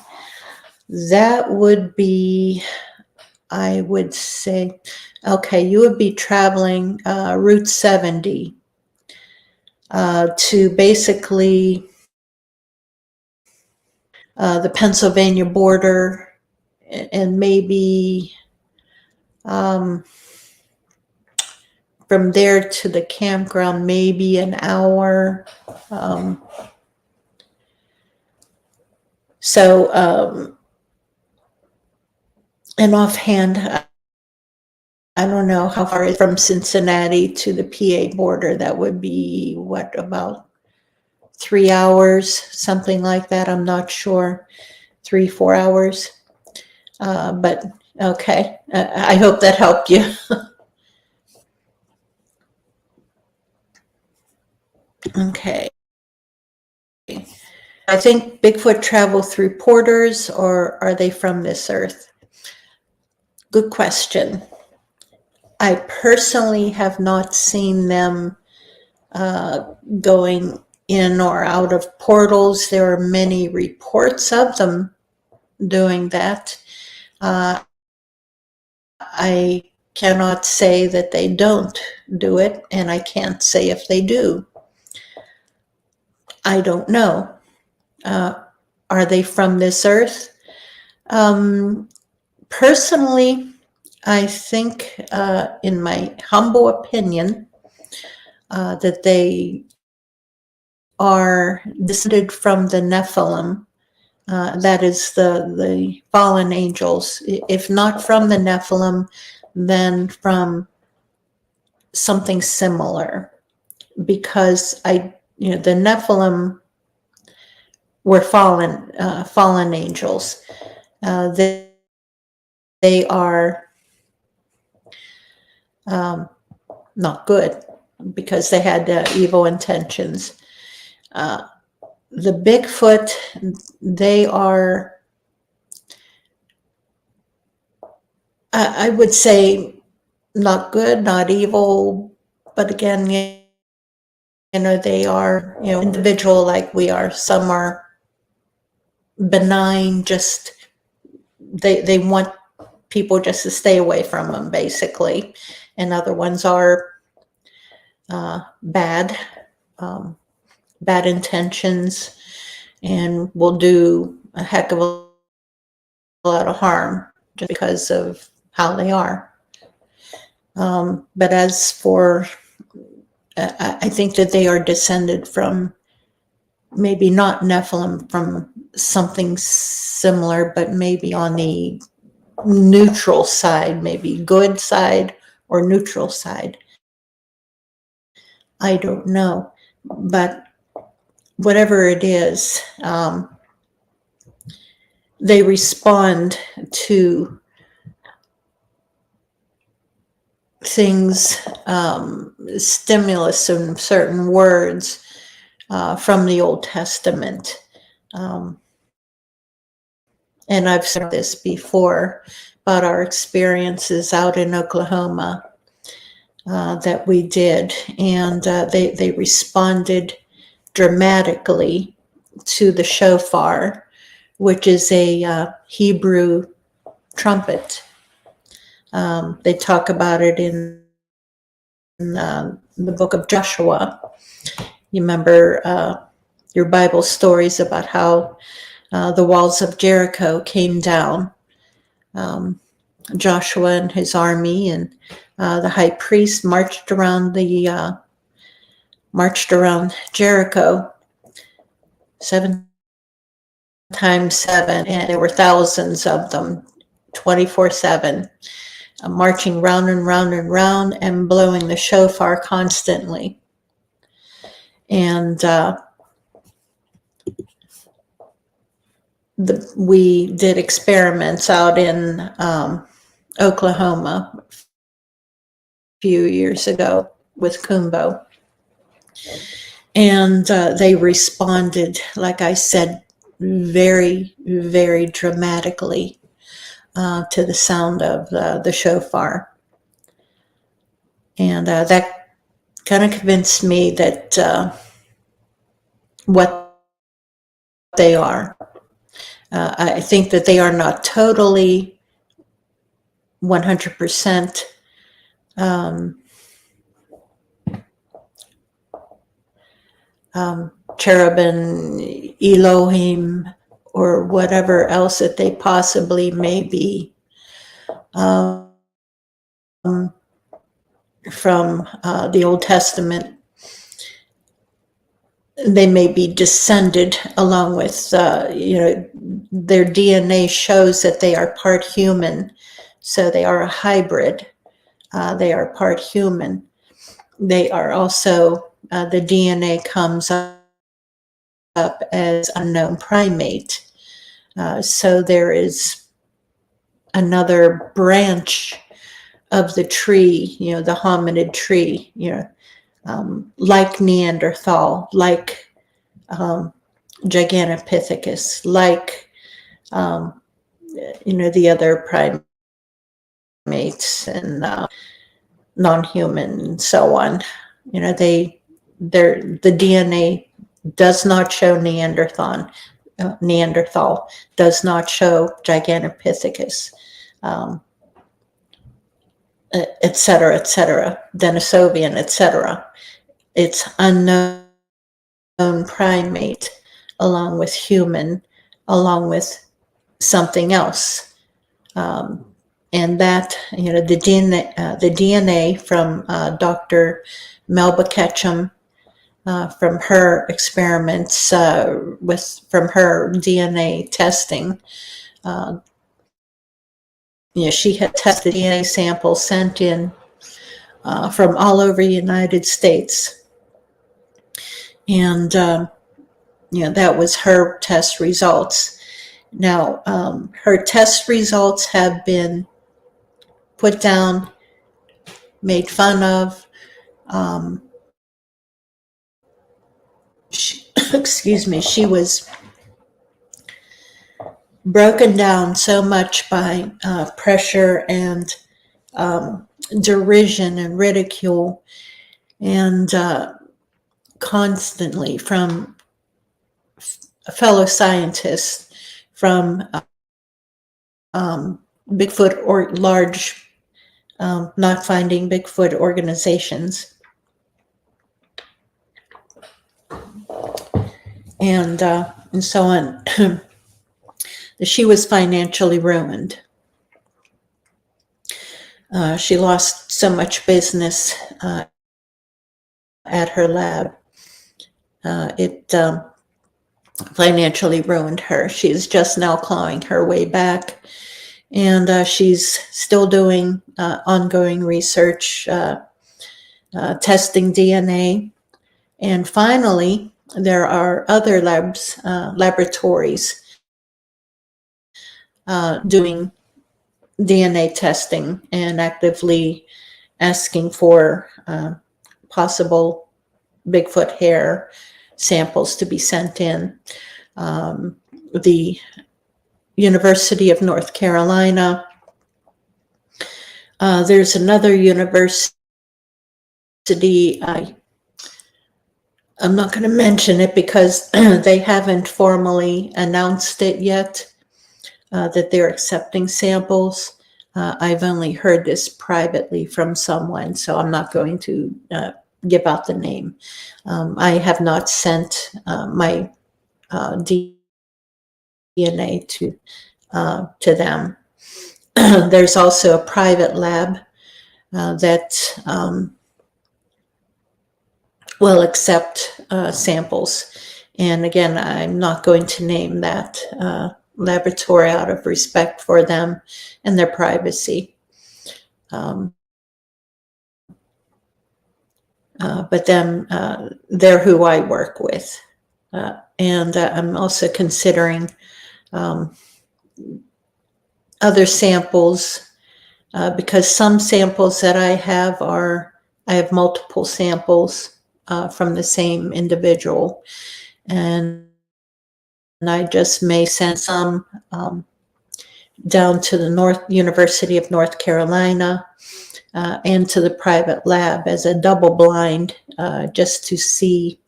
That would be, I would say, okay, you would be traveling Route 70 to basically the Pennsylvania border, and maybe from there to the campground, maybe an hour. And offhand, I don't know how far it is from Cincinnati to the PA border. That would be what, about 3 hours, something like that. I'm not sure. 3, 4 hours. But okay. I hope that helped you. Okay. I think Bigfoot travel through porters, or are they from this earth? Good question. I personally have not seen them going in or out of portals. There are many reports of them doing that. I cannot say that they don't do it, and I can't say if they do. I don't know. Are they from this earth? Personally, I think, in my humble opinion, that they are descended from the Nephilim. That is the fallen angels. If not from the Nephilim, then from something similar. Because the Nephilim were fallen angels. They are not good because they had evil intentions. The Bigfoot, they are, I would say, not good, not evil, but again, they are, individual like we are. Some are benign, just they want people just to stay away from them, basically, and other ones are bad intentions, and will do a heck of a lot of harm just because of how they are. But as for, I think that they are descended from, maybe not Nephilim, from something similar, but maybe on the neutral side, maybe good side or neutral side. I don't know. But whatever it is, they respond to things, stimulus and certain words from the Old Testament. And I've said this before about our experiences out in Oklahoma that we did, and they responded dramatically to the shofar, which is a Hebrew trumpet. They talk about it in the book of Joshua. You remember your Bible stories about how the walls of Jericho came down. Joshua and his army and the high priest marched around Jericho 7 times 7, and there were thousands of them, 24/7, marching round and round and round and blowing the shofar constantly. And we did experiments out in Oklahoma a few years ago with Kumbo. And they responded, like I said, very, very dramatically to the sound of the shofar. And that kind of convinced me that what they are. I think that they are not totally 100% cherubim, Elohim, or whatever else that they possibly may be, from the Old Testament. They may be descended along with, their DNA shows that they are part human, so they are a hybrid. they are part human. They are also, the DNA comes up as unknown primate. So there is another branch of the tree, the hominid tree, like Neanderthal, like Gigantopithecus, like the other primates and non-human and so on. The DNA does not show Neanderthal does not show Gigantopithecus, et cetera, Denisovian, et cetera. It's unknown primate, along with human, along with something else. And that, the DNA from Dr. Melba Ketchum, from her experiments, from her DNA testing, she had tested DNA samples sent in from all over the United States. And, that was her test results. Now, her test results have been put down, made fun of. Excuse me, she was broken down so much by pressure and derision and ridicule, and constantly from fellow scientists, from Bigfoot or large not finding Bigfoot organizations. And so on. She was financially ruined. She lost so much business at her lab. It financially ruined her. She's just now clawing her way back, and she's still doing ongoing research, testing DNA. And finally, there are other laboratories doing DNA testing and actively asking for possible Bigfoot hair samples to be sent in. The University of North Carolina. There's another university, I'm not going to mention it because they haven't formally announced it yet, that they're accepting samples. I've only heard this privately from someone, so I'm not going to give out the name. I have not sent my DNA to them. There's also a private lab that will accept samples. And again, I'm not going to name that laboratory out of respect for them and their privacy. But they're who I work with. And I'm also considering other samples, because some samples that I have multiple samples from the same individual, and I just may send some down to the University of North Carolina and to the private lab as a double blind, just to see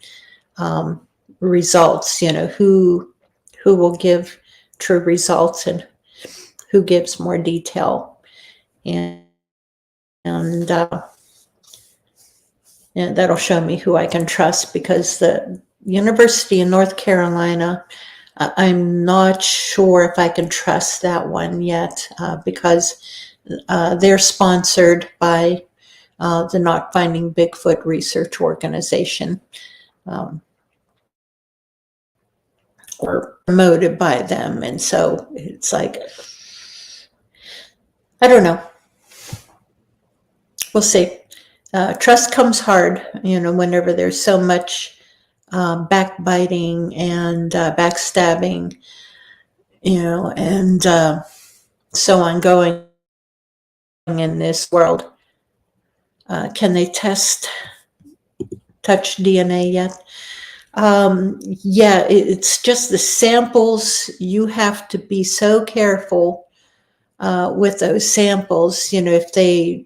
results, who will give true results and who gives more detail. And that'll show me who I can trust, because the University of North Carolina, I'm not sure if I can trust that one yet, because they're sponsored by the Not Finding Bigfoot Research Organization, or promoted by them. And so it's like, I don't know. we'll see. Trust comes hard, whenever there's so much backbiting and backstabbing, and so on going in this world. Can they touch DNA yet? Yeah, it's just the samples. You have to be so careful with those samples. If they,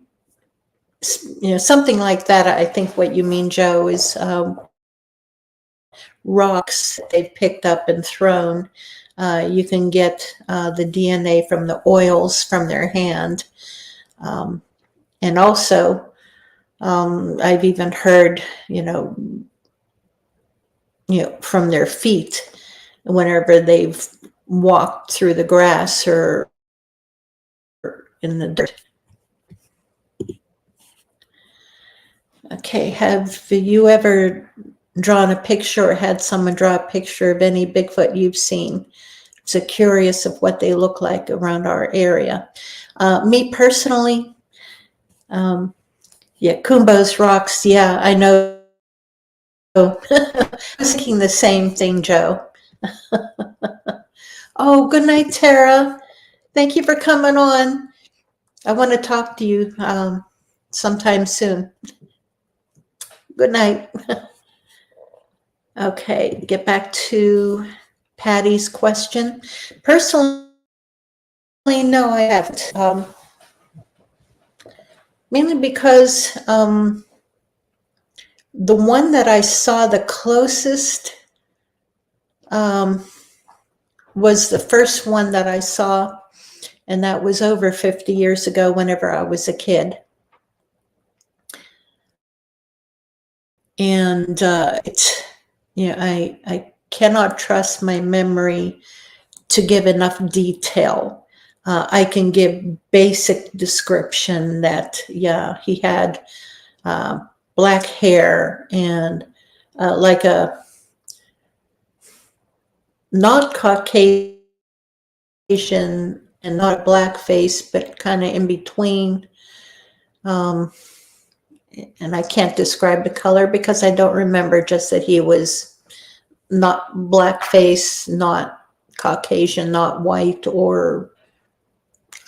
something like that. I think what you mean, Joe, is rocks they've picked up and thrown. You can get the DNA from the oils from their hand. And also, I've even heard, from their feet whenever they've walked through the grass or in the dirt. Okay, have you ever drawn a picture or had someone draw a picture of any Bigfoot you've seen? So curious of what they look like around our area. Me personally, Kumbo's rocks. Yeah, I know. I was thinking the same thing, Joe. Oh, good night, Tara. Thank you for coming on. I want to talk to you sometime soon. Good night. Okay, get back to Patty's question. Personally, no, I haven't. Mainly because the one that I saw the closest was the first one that I saw, and that was over 50 years ago whenever I was a kid. And I cannot trust my memory to give enough detail. I can give basic description that, he had black hair and like a not Caucasian and not a black face, but kind of in between. And I can't describe the color because I don't remember, just that he was not black face, not Caucasian, not white, or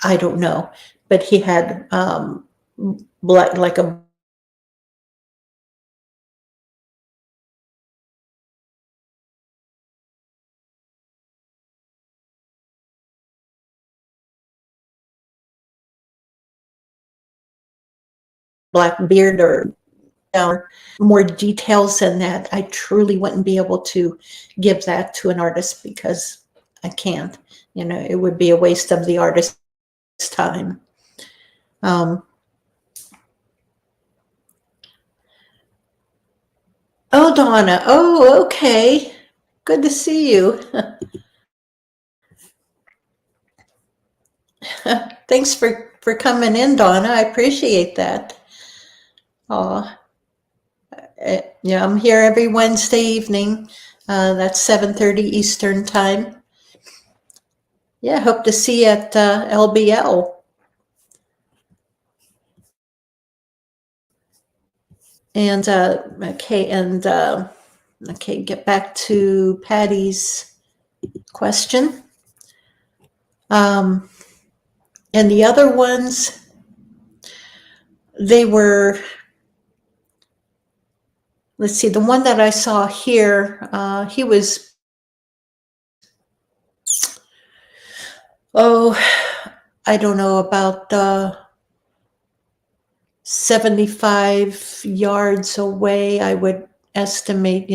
I don't know, but he had black, like a black beard or more details than that. I truly wouldn't be able to give that to an artist because I can't. It would be a waste of the artist's time. Oh, Donna. Oh, okay. Good to see you. Thanks for coming in, Donna. I appreciate that. Oh, yeah, I'm here every Wednesday evening. That's 7:30 Eastern time. Yeah, hope to see you at LBL. And okay, get back to Patty's question. And the other ones, they were, let's see, the one that I saw here, he was, I don't know, about 75 yards away, I would estimate.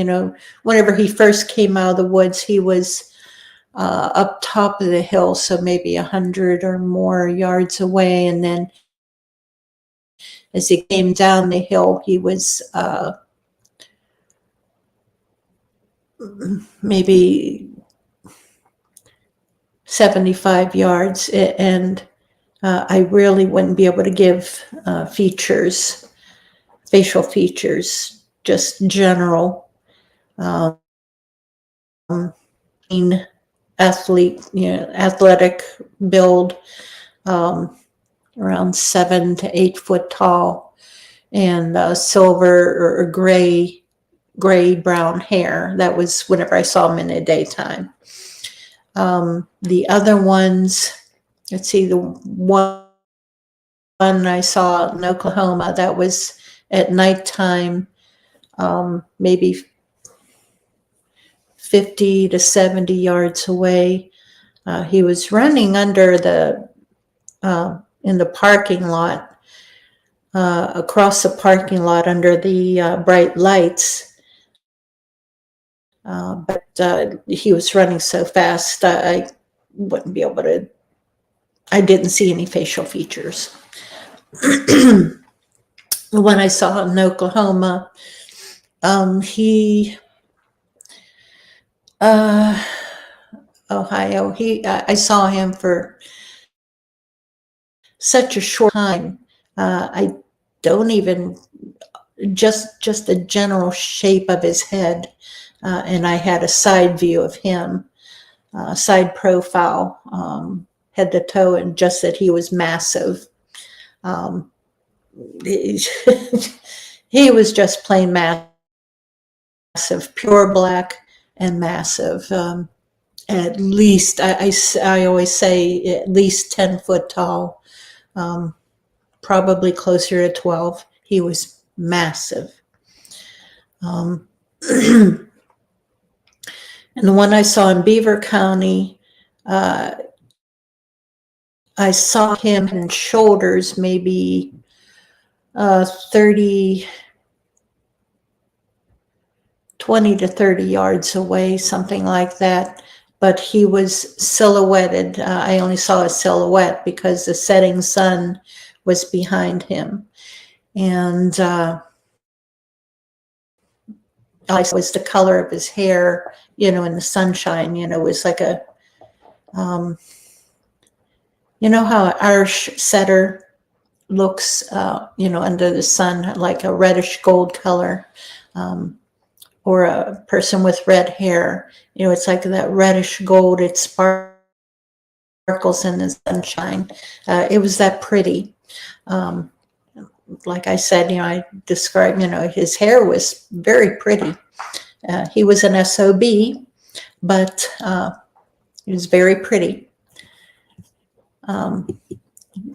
Whenever he first came out of the woods, he was up top of the hill, so maybe 100 or more yards away. And then as he came down the hill, he was maybe 75 yards. And I really wouldn't be able to give facial features, just general athletic build, around 7 to 8 foot tall. and silver or gray brown hair. That was whenever I saw him in the daytime. The other ones, let's see, the one I saw in Oklahoma, that was at nighttime, maybe 50 to 70 yards away. He was running under in the parking lot, across the parking lot under the bright lights. But he was running so fast, I wouldn't be able to, I didn't see any facial features. When I saw him in Oklahoma, Ohio, I saw him for such a short time. I don't even, just the general shape of his head, and I had a side view of him, side profile, head to toe, and just that he was massive. He was just plain massive, pure black and massive. At least, I always say at least 10 foot tall, probably closer to 12. He was massive. And the one I saw in Beaver County, I saw him in shoulders maybe 20 to 30 yards away, something like that. But he was silhouetted. I only saw a silhouette because the setting sun was behind him. And was the color of his hair, in the sunshine, it was like a, you know how an Irish setter looks, under the sun, like a reddish gold color, or a person with red hair, it's like that reddish gold, it sparkles in the sunshine. It was that pretty. Like I said, I described, his hair was very pretty. He was an SOB, but he was very pretty.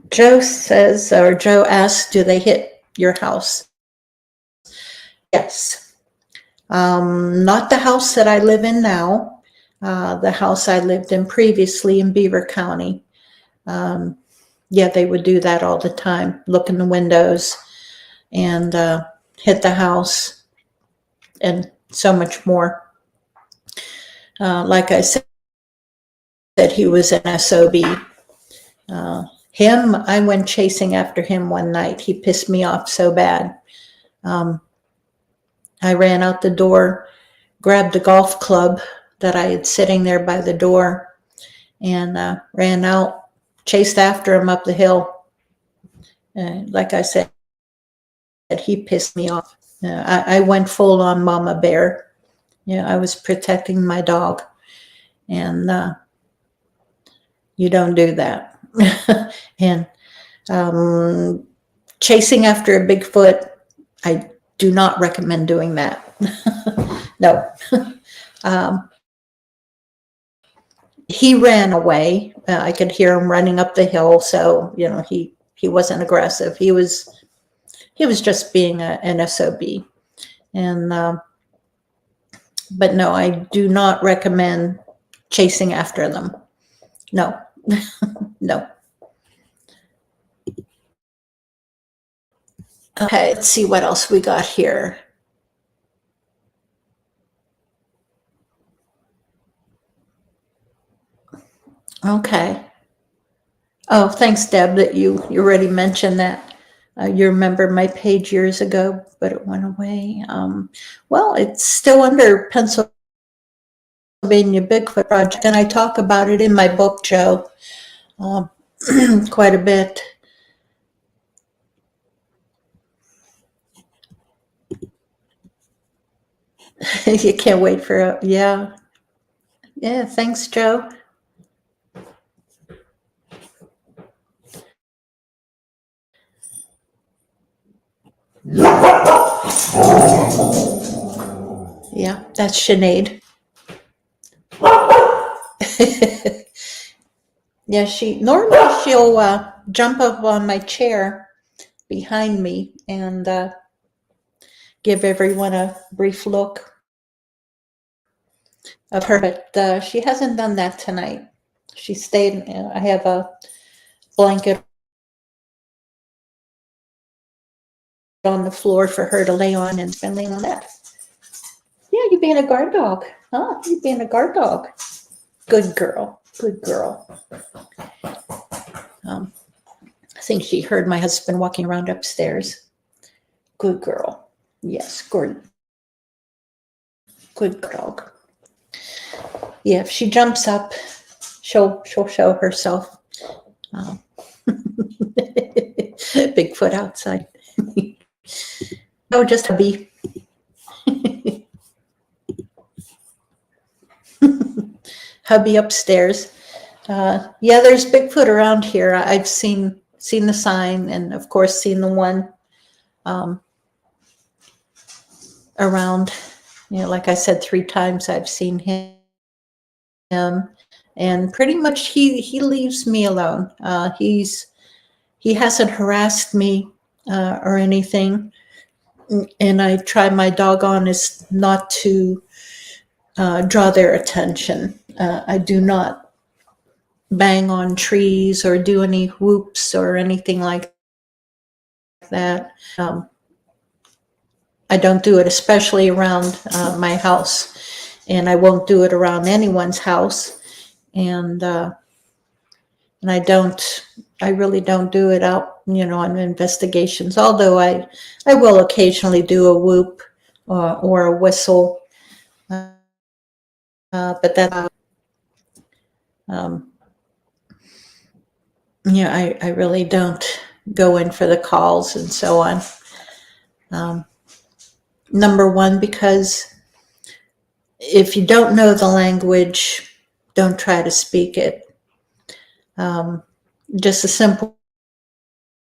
Joe asks, do they hit your house? Yes. Not the house that I live in now. The house I lived in previously in Beaver County. Yeah, they would do that all the time. Look in the windows and hit the house and so much more. Like I said, he was an SOB. I went chasing after him one night. He pissed me off so bad. I ran out the door, grabbed a golf club that I had sitting there by the door, and ran out, chased after him up the hill. Like I said, he pissed me off. I went full on mama bear. I was protecting my dog, and you don't do that. And chasing after a Bigfoot, I do not recommend doing that. No. He ran away. I could hear him running up the hill, so he wasn't aggressive. He was just being an SOB. And but no, I do not recommend chasing after them. No. No. Okay, let's see what else we got here. Okay. Oh, thanks, Deb, that you already mentioned that. You remember my page years ago, but it went away. Well, it's still under Pennsylvania Bigfoot Project, and I talk about it in my book, Joe, quite a bit. You can't wait for yeah. Yeah, thanks, Joe. Yeah, that's Sinead. Yeah, she'll jump up on my chair behind me and give everyone a brief look of her, but she hasn't done that tonight. She stayed. I have a blanket on the floor for her to lay on and been laying on that. Yeah, you being a guard dog. Huh? You being a guard dog. Good girl. Good girl. I think she heard my husband walking around upstairs. Good girl. Yes, good. Good dog. Yeah, if she jumps up, she'll show herself. Bigfoot outside. Oh, just a bee. Hubby upstairs. Yeah, there's Bigfoot around here. I've seen the sign, and of course seen the one around. You know, like I said, 3 times I've seen him, and pretty much he leaves me alone. He hasn't harassed me or anything, and I try my doggone not to draw their attention. I do not bang on trees or do any whoops or anything like that. I don't do it, especially around my house, and I won't do it around anyone's house. And I really don't do it out, on investigations. Although I will occasionally do a whoop or a whistle, but that. I really don't go in for the calls and so on. Number one, because if you don't know the language, don't try to speak it. Just a simple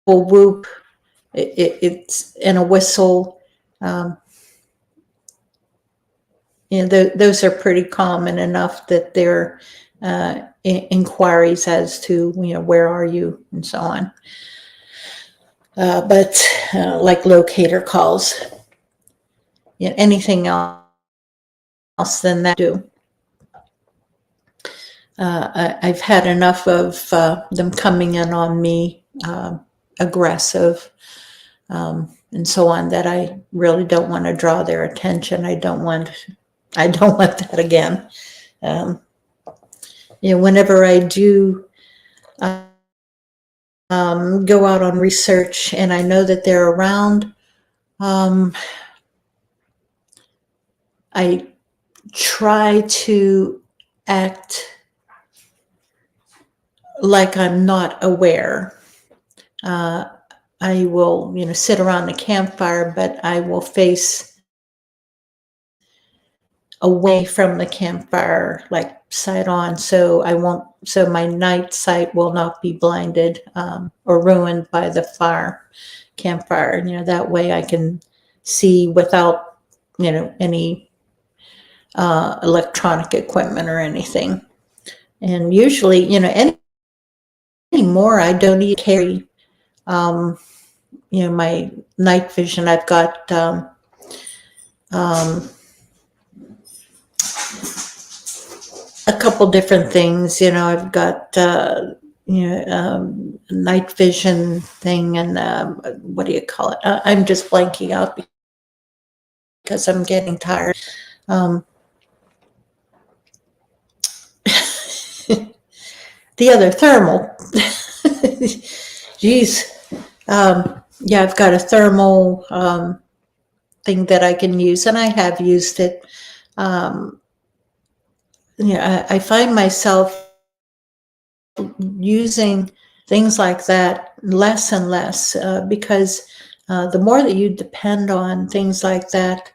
whoop, it's in a whistle. Those are pretty common enough that they're inquiries as to where are you and so on. But like locator calls, anything else than that, do. I've had enough of them coming in on me, aggressive, and so on, that I really don't want to draw their attention. I don't want that again. Whenever I do go out on research and I know that they're around, I try to act like I'm not aware. I will, sit around the campfire, but I will face away from the campfire, like side on, so my night sight will not be blinded or ruined by the campfire. That way I can see without, any electronic equipment or anything. And usually, anymore, I don't need to carry, my night vision. I've got a couple different things. I've got night vision thing, and what do you call it? I'm just blanking out because I'm getting tired. The other thermal. Geez. Yeah, I've got a thermal thing that I can use, and I have used it. I find myself using things like that less and less because the more that you depend on things like that,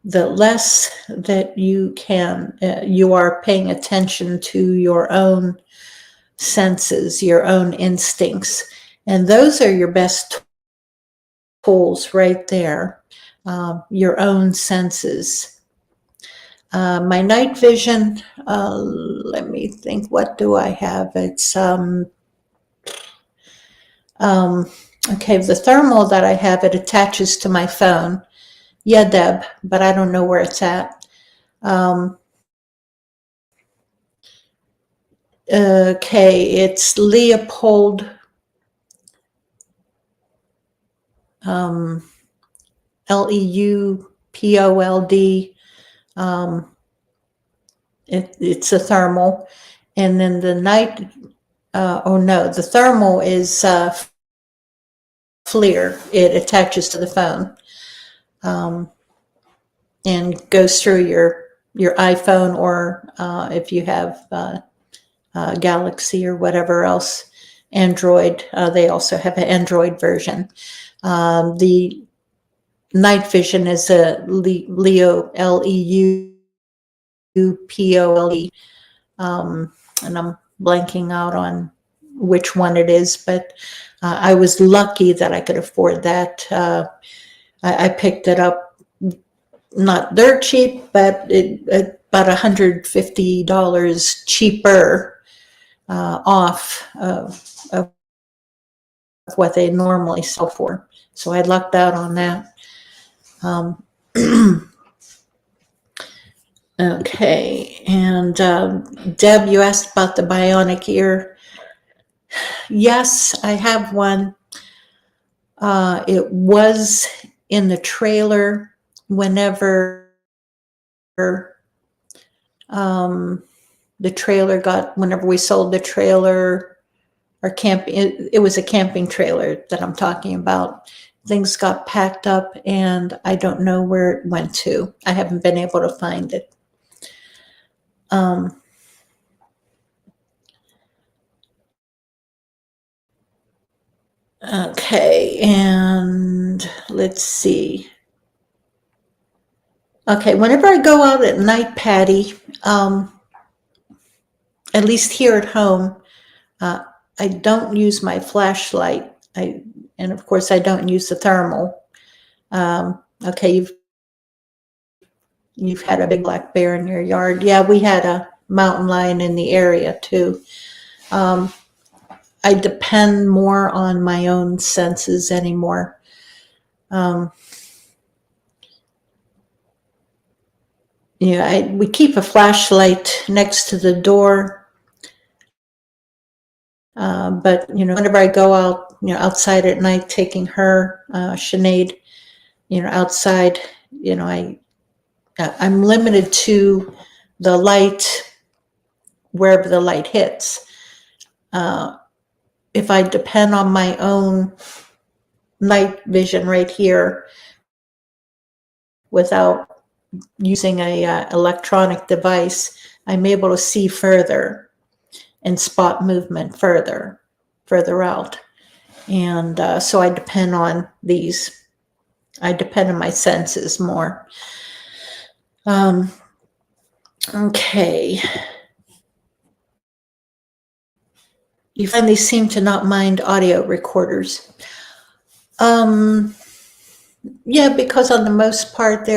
the less that you are paying attention to your own senses, your own instincts, and those are your best tools right there, your own senses. My night vision, let me think, what do I have? It's, okay, the thermal that I have, it attaches to my phone. Yeah, Deb, but I don't know where it's at. Okay, it's Leopold, Leupold. It's a thermal. And then the night, oh no, the thermal is FLIR. It attaches to the phone and goes through your iPhone, or if you have Galaxy or whatever else, Android. They also have an Android version. The night vision is a Leo, Leupole, and I'm blanking out on which one it is, but I was lucky that I could afford that. I picked it up not dirt cheap, but about $150 cheaper off of what they normally sell for. So I lucked out on that. Okay, and Deb, you asked about the bionic ear. Yes, I have one. It was in the trailer whenever whenever we sold the trailer, or it was a camping trailer that I'm talking about. Things got packed up and I don't know where it went to. I haven't been able to find it. Okay, and let's see. Okay, whenever I go out at night, Patty, at least here at home, I don't use my flashlight. And of course I don't use the thermal. Okay, you've had a big black bear in your yard. Yeah, we had a mountain lion in the area too. I depend more on my own senses anymore. We keep a flashlight next to the door. But whenever I go out, outside at night, taking her, Sinead, outside, I'm limited to the light wherever the light hits. If I depend on my own night vision right here without using a electronic device, I'm able to see further and spot movement further out. And so I depend on these. I depend on my senses more. Okay. You finally seem to not mind audio recorders. Yeah, because on the most part,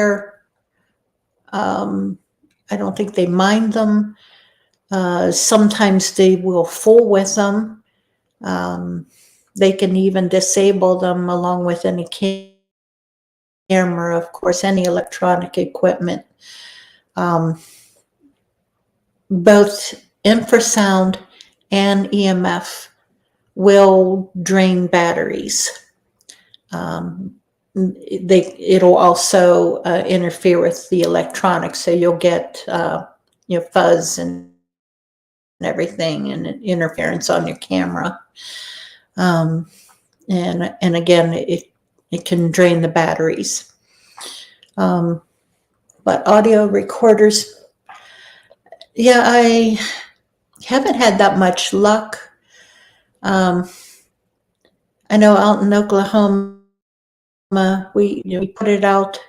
I don't think they mind them. Sometimes they will fool with them. They can even disable them along with any camera, of course, any electronic equipment. Both infrasound and EMF will drain batteries. It'll also interfere with the electronics, so you'll get fuzz and everything, and interference on your camera. And again, it can drain the batteries. But audio recorders, yeah, I haven't had that much luck. I know out in Oklahoma, we put it out.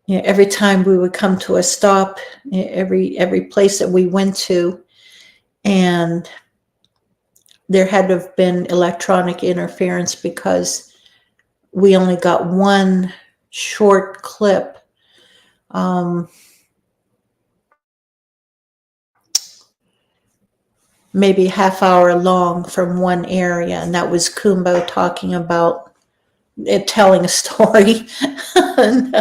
Every time we would come to a stop, every place that we went to, and there had to have been electronic interference because we only got one short clip, maybe half hour long from one area, and that was Kumbo talking about it, telling a story. and,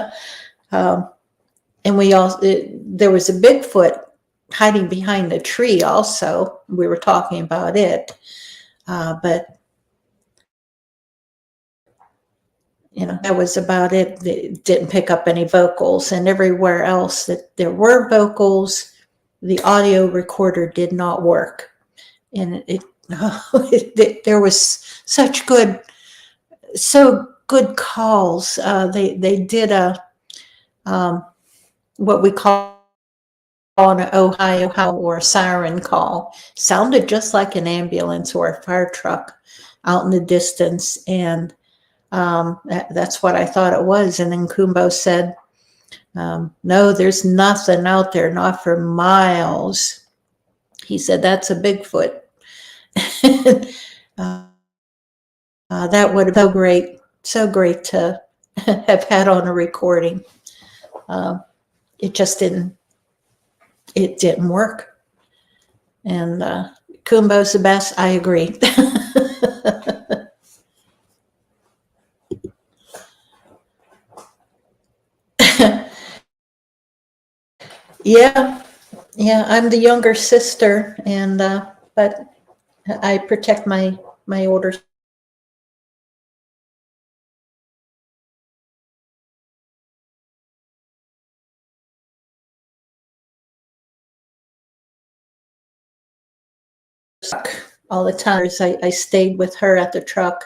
and we all, there was a Bigfoot hiding behind a tree also. We were talking about it, but that was about it. It didn't pick up any vocals, and everywhere else that there were vocals, the audio recorder did not work. And there was so good calls. They did a what we call an Ohio howl or a siren call. Sounded just like an ambulance or a fire truck out in the distance, and that's what I thought it was. And then Kumbo said, no, there's nothing out there, not for miles. He said, that's a Bigfoot. That would have been so great to have had on a recording. It just didn't work. And Kumbo's the best. I agree. Yeah, I'm the younger sister, and but I protect my older. All the time. I stayed with her at the truck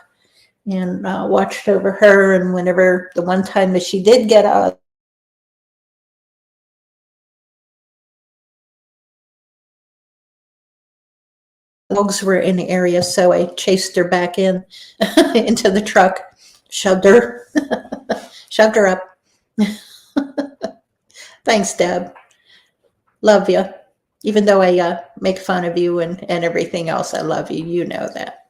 and watched over her. And whenever the one time that she did get out, dogs were in the area, so I chased her back in into the truck, shoved her up. Thanks, Deb. Love you. Even though I make fun of you and everything else, I love you. You know that.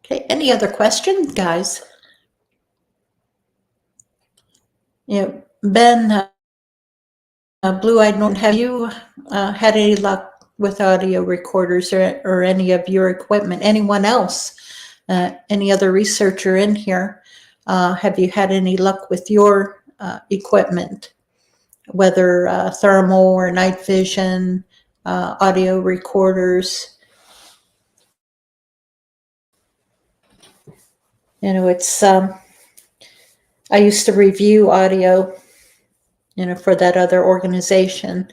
Okay. Any other questions, guys? Ben, Blue-Eyed Norton, have you had any luck with audio recorders or any of your equipment? Anyone else? Any other researcher in here? Have you had any luck with your equipment, whether thermal or night vision, audio recorders? It's I used to review audio, for that other organization,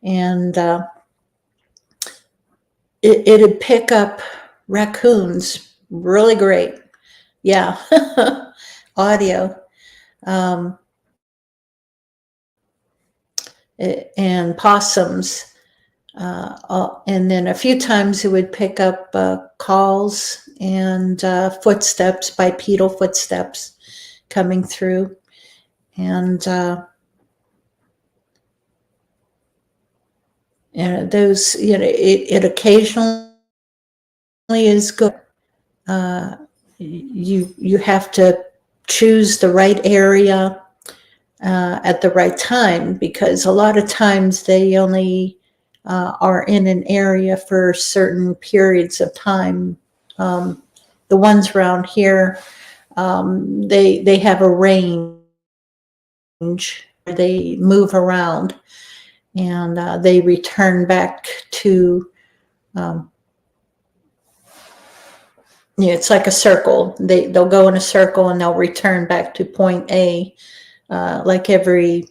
and it'd pick up raccoons really great. Yeah, audio. And possums. And then a few times it would pick up calls and footsteps, bipedal footsteps coming through. And those, it occasionally is good. You have to choose the right area at the right time, because a lot of times they only are in an area for certain periods of time. The ones around here, they have a range. They move around, and they return back to. It's like a circle. They'll go in a circle and they'll return back to point A, like every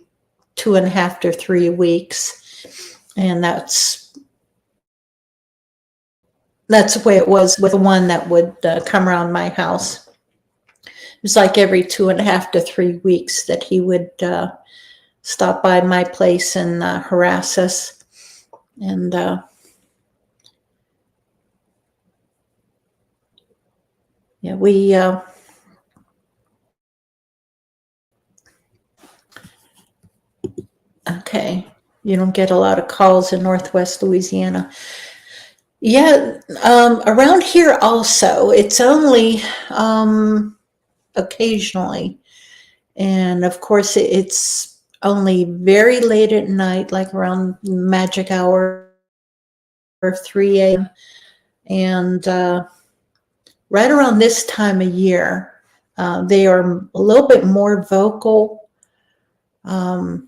2.5 to 3 weeks. And that's the way it was with the one that would come around my house. It was like every 2.5 to 3 weeks that he would stop by my place and harass us. And we okay. You don't get a lot of calls in Northwest Louisiana. Yeah, around here also, it's only occasionally. And of course, it's only very late at night, like around magic hour, 3 a.m. And right around this time of year, they are a little bit more vocal. But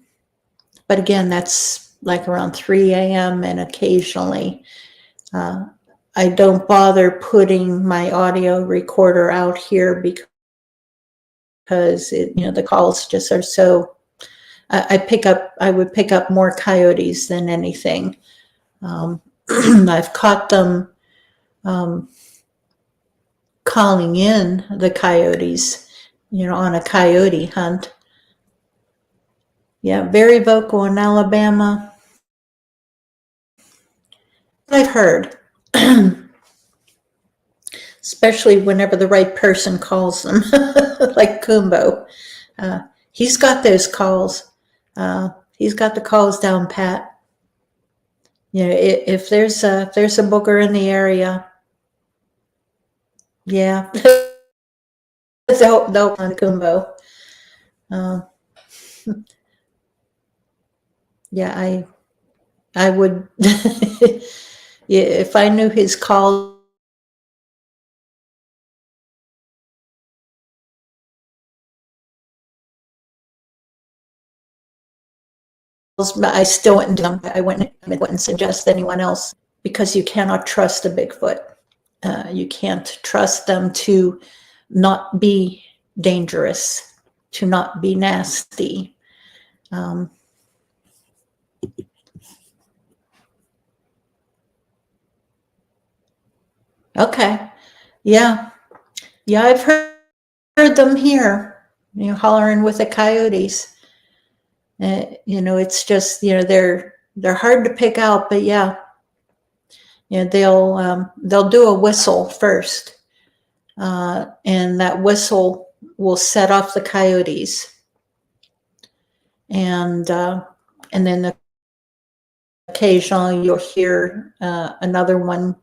again, that's like around 3 a.m. and occasionally. I don't bother putting my audio recorder out here because the calls just are so. I would pick up more coyotes than anything. I've caught them calling in the coyotes, on a coyote hunt. Yeah, very vocal in Alabama. I've heard, especially whenever the right person calls them, like Kumbo. He's got those calls. He's got the calls down pat. If there's a booger in the area, yeah, they'll on Kumbo. Yeah, I would. Yeah, if I knew his calls, I still wouldn't do them. I wouldn't suggest anyone else because you cannot trust a Bigfoot. You can't trust them to not be dangerous, to not be nasty. Okay. Yeah. Yeah, I've heard them here, hollering with the coyotes. It's just, they're hard to pick out, but yeah, they'll do a whistle first, and that whistle will set off the coyotes, and then occasionally you'll hear another one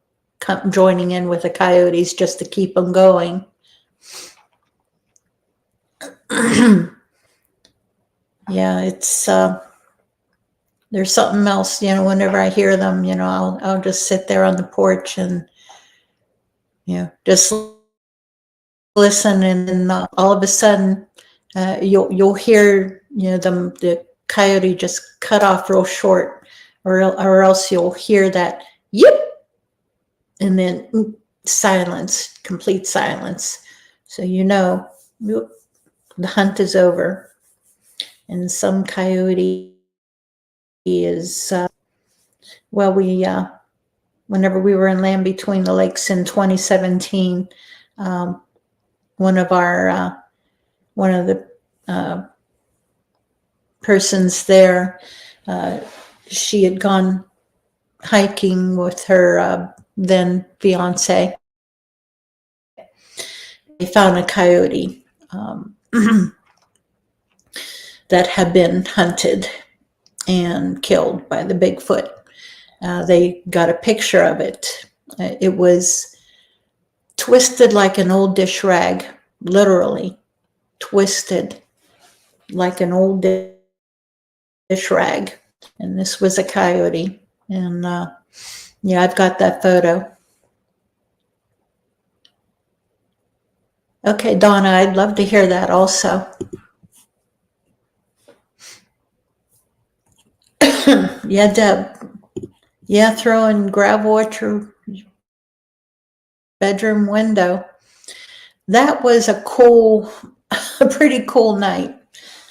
joining in with the coyotes just to keep them going. Yeah, it's there's something else, whenever I hear them, I'll just sit there on the porch and just listen, and then all of a sudden you'll hear the coyote just cut off real short, or else you'll hear that yip, and then silence, complete silence. So the hunt is over. And some coyote is whenever we were in Land Between the Lakes in 2017, one of the persons there, she had gone hiking with her then fiance. They found a coyote that had been hunted and killed by the Bigfoot. They got a picture of it. It was twisted like an old dish rag, literally twisted like an old dish rag. And this was a coyote. And I've got that photo. Okay, Donna, I'd love to hear that also. Yeah, Deb. Yeah, throwing gravel at your bedroom window. That was a pretty cool night.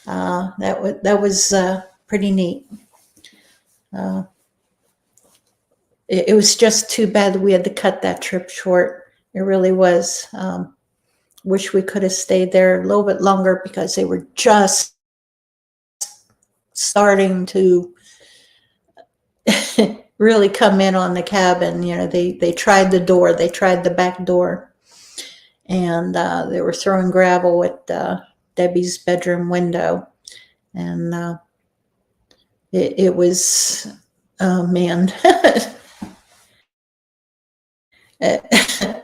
That was pretty neat. It was just too bad that we had to cut that trip short. It really was. Wish we could have stayed there a little bit longer because they were just starting to really come in on the cabin. They tried the door, they tried the back door, and they were throwing gravel at Debbie's bedroom window, and it was, oh man.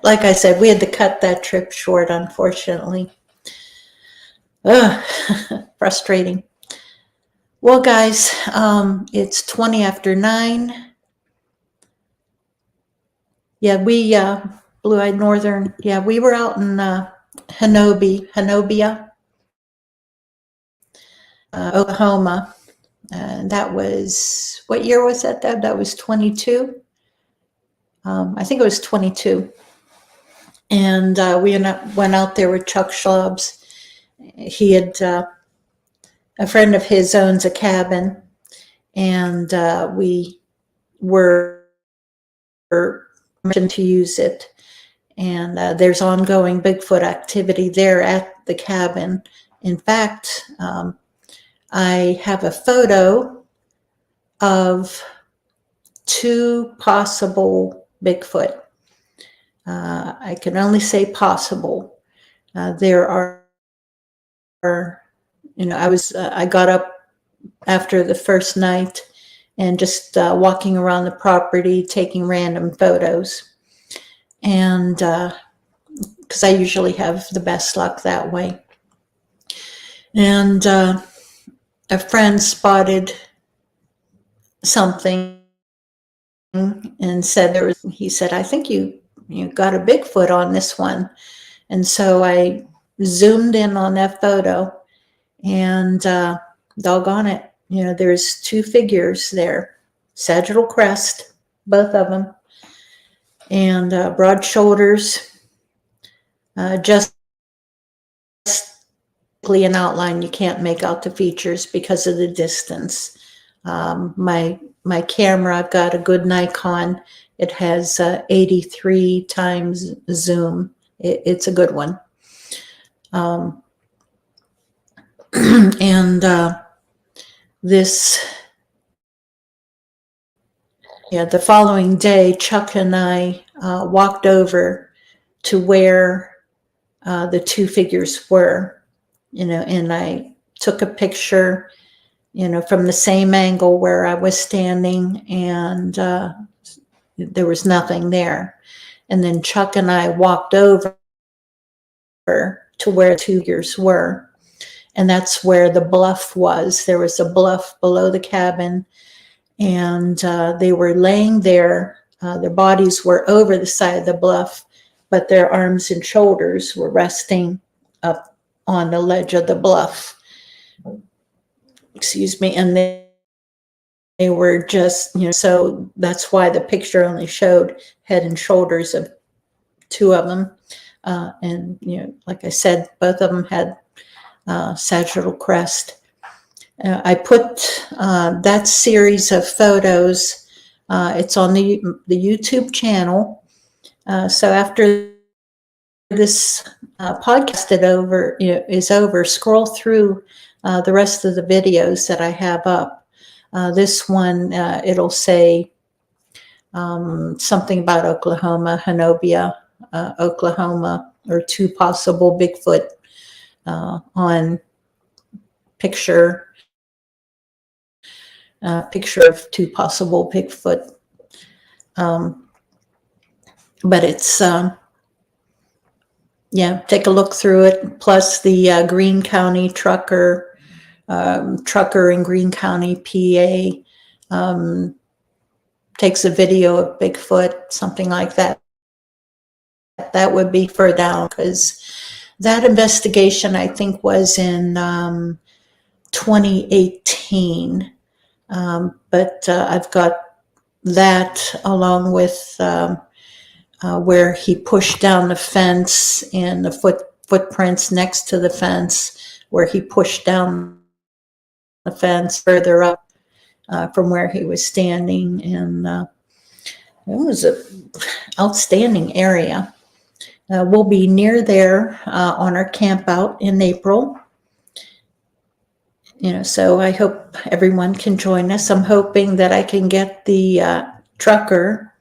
like I said, we had to cut that trip short, unfortunately. Frustrating. Well, guys, it's 20 after 9. Yeah, we, Blue-Eyed Northern, yeah, we were out in Honobia, Oklahoma. And that was, what year was that? That was 22. I think it was 22. And we went out there with Chuck Schlabs. He had, a friend of his owns a cabin, and we were permission to use it. And there's ongoing Bigfoot activity there at the cabin. In fact, I have a photo of 2 possible Bigfoot. I can only say possible. There are, I got up after the first night and just walking around the property, taking random photos. And because I usually have the best luck that way. And a friend spotted something and said he said, I think you got a Bigfoot on this one. And so I zoomed in on that photo, and doggone it, there's 2 figures there, sagittal crest, both of them, and broad shoulders, just an outline. You can't make out the features because of the distance. My camera, I've got a good Nikon. It has 83 times zoom. It's a good one. And the following day, Chuck and I walked over to where the 2 figures were, and I took a picture, from the same angle where I was standing, and there was nothing there. And then Chuck and I walked over to where the 2 figures were, and that's where the bluff was. There was a bluff below the cabin, and they were laying there. Their bodies were over the side of the bluff, but their arms and shoulders were resting up on the ledge of the bluff. Excuse me. And they were just, so that's why the picture only showed head and shoulders of 2 of them. And, like I said, both of them had sagittal crest. I put that series of photos, it's on the YouTube channel. So after this podcast is over, scroll through the rest of the videos that I have up. This one, it'll say something about Oklahoma, Honobia, Oklahoma, or 2 possible Bigfoot on picture of 2 possible Bigfoot. But it's, take a look through it. Plus the Greene County trucker in Greene County, PA, takes a video of Bigfoot, something like that. That would be further down, because that investigation, I think, was in 2018. But I've got that along with where he pushed down the fence and the footprints next to the fence, where he pushed down the fence further up from where he was standing. And it was an outstanding area. We'll be near there on our camp out in April. So I hope everyone can join us. I'm hoping that I can get the trucker.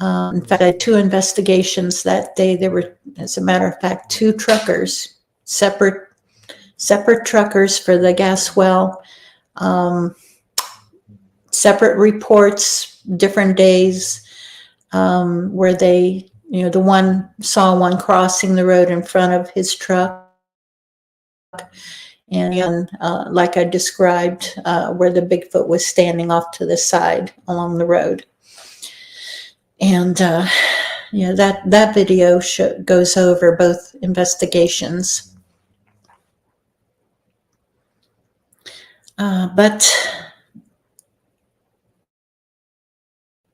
In fact, I had 2 investigations that day. There were, as a matter of fact, 2 truckers, separate truckers for the gas well, separate reports, different days. where they, the one saw one crossing the road in front of his truck. And like I described, where the Bigfoot was standing off to the side along the road. And that video goes over both investigations. But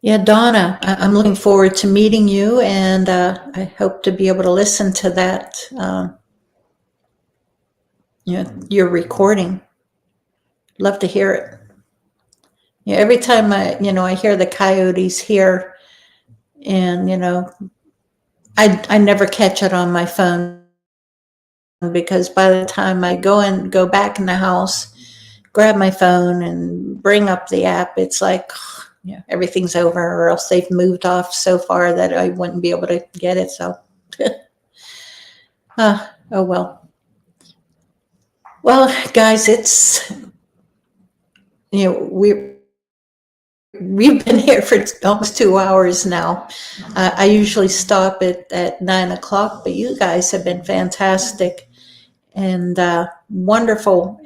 yeah, Donna, I'm looking forward to meeting you, and I hope to be able to listen to that. Your recording. Love to hear it. Yeah, every time I hear the coyotes here, and I never catch it on my phone, because by the time I go back in the house, grab my phone and bring up the app, it's like everything's over, or else they've moved off so far that I wouldn't be able to get it. So, oh well. Well, guys, it's we've been here for almost 2 hours now. I usually stop at 9 o'clock, but you guys have been fantastic and wonderful.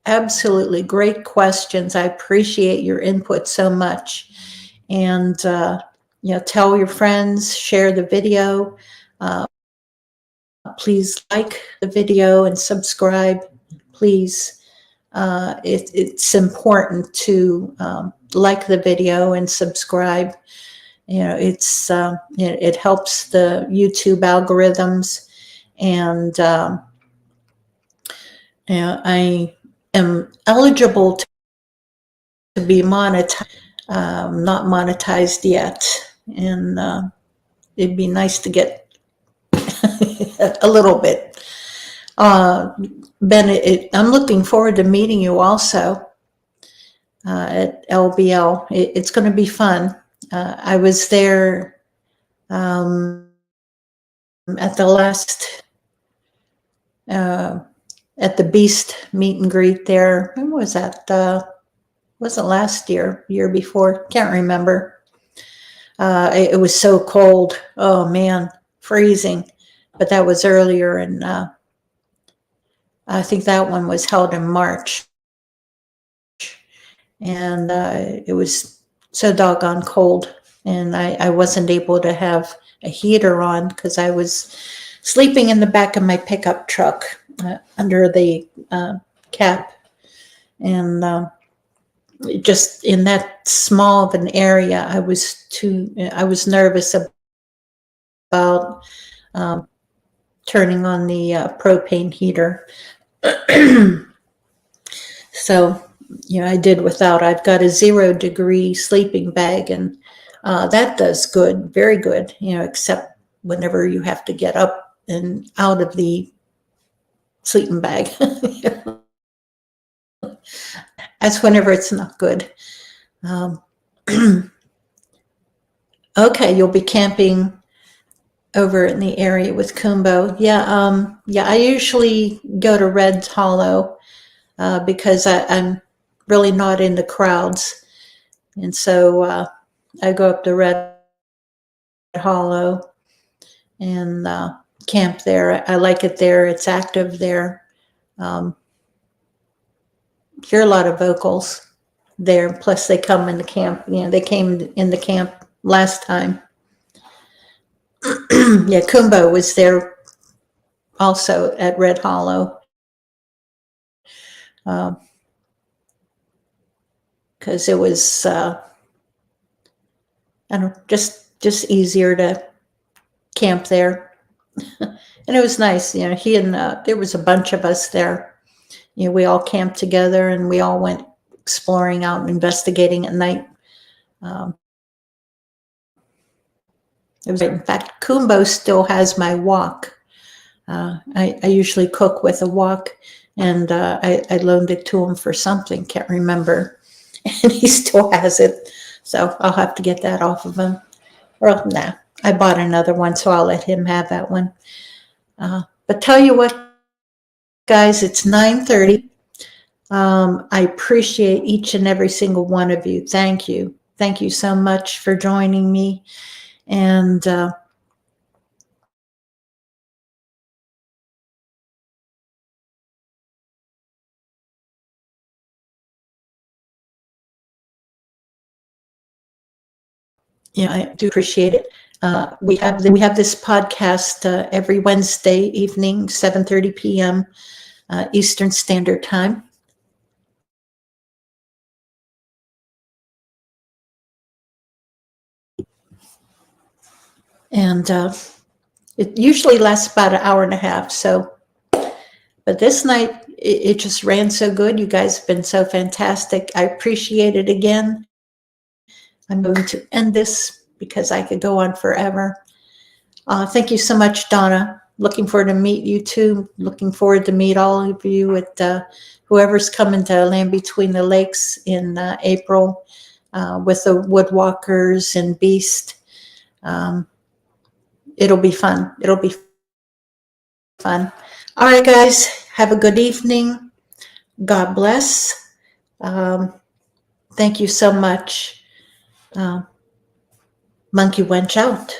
Absolutely great questions. I appreciate your input so much. And, tell your friends, share the video. Please like the video and subscribe, please. It's important to like the video and subscribe. It helps the YouTube algorithms. And I am eligible to be monetized, not monetized yet, and it'd be nice to get a little bit. Ben, I'm looking forward to meeting you also at LBL. It's going to be fun. I was there at the last at the Beast meet and greet there. When was that? Wasn't last year before? Can't remember. It was so cold. Oh man, freezing. But that was earlier, and I think that one was held in March. And it was so doggone cold, and I wasn't able to have a heater on because I was sleeping in the back of my pickup truck under the cap, and just in that small of an area, I was nervous about turning on the propane heater. So, I did without. I've got a 0-degree sleeping bag, and that does good, very good, except whenever you have to get up and out of the sleeping bag. That's whenever it's not good. Okay, you'll be camping over in the area with Kumbo. Yeah, I usually go to Red Hollow because I'm really not into crowds. And so I go up to Red Hollow and camp there. I like it there. It's active there. Hear a lot of vocals there. Plus they come in the camp. They came in the camp last time. Yeah, Kumbo was there also at Red Hollow. Because it was, just easier to camp there. And it was nice, he and there was a bunch of us there. We all camped together, and we all went exploring out and investigating at night. It was, in fact, Kumbo still has my wok. I usually cook with a wok, and I loaned it to him for something, can't remember. And he still has it, so I'll have to get that off of him. Well, nah, I bought another one, so I'll let him have that one. But tell you what, guys, it's 9:30. I appreciate each and every single one of you. Thank you. thank you so much for joining me. And yeah, I do appreciate it. We have this podcast every Wednesday evening, 7:30 p.m. Eastern Standard Time. And it usually lasts about an hour and a half. So, but this night it just ran so good. You guys have been so fantastic. I appreciate it again. I'm going to end this because I could go on forever. Thank you so much, Donna. Looking forward to meet you too. Looking forward to meet all of you at whoever's coming to Land Between the Lakes in April with the Woodwalkers and Beast. It'll be fun. It'll be fun. All right, guys. Have a good evening. God bless. Thank you so much. Monkey Wench out.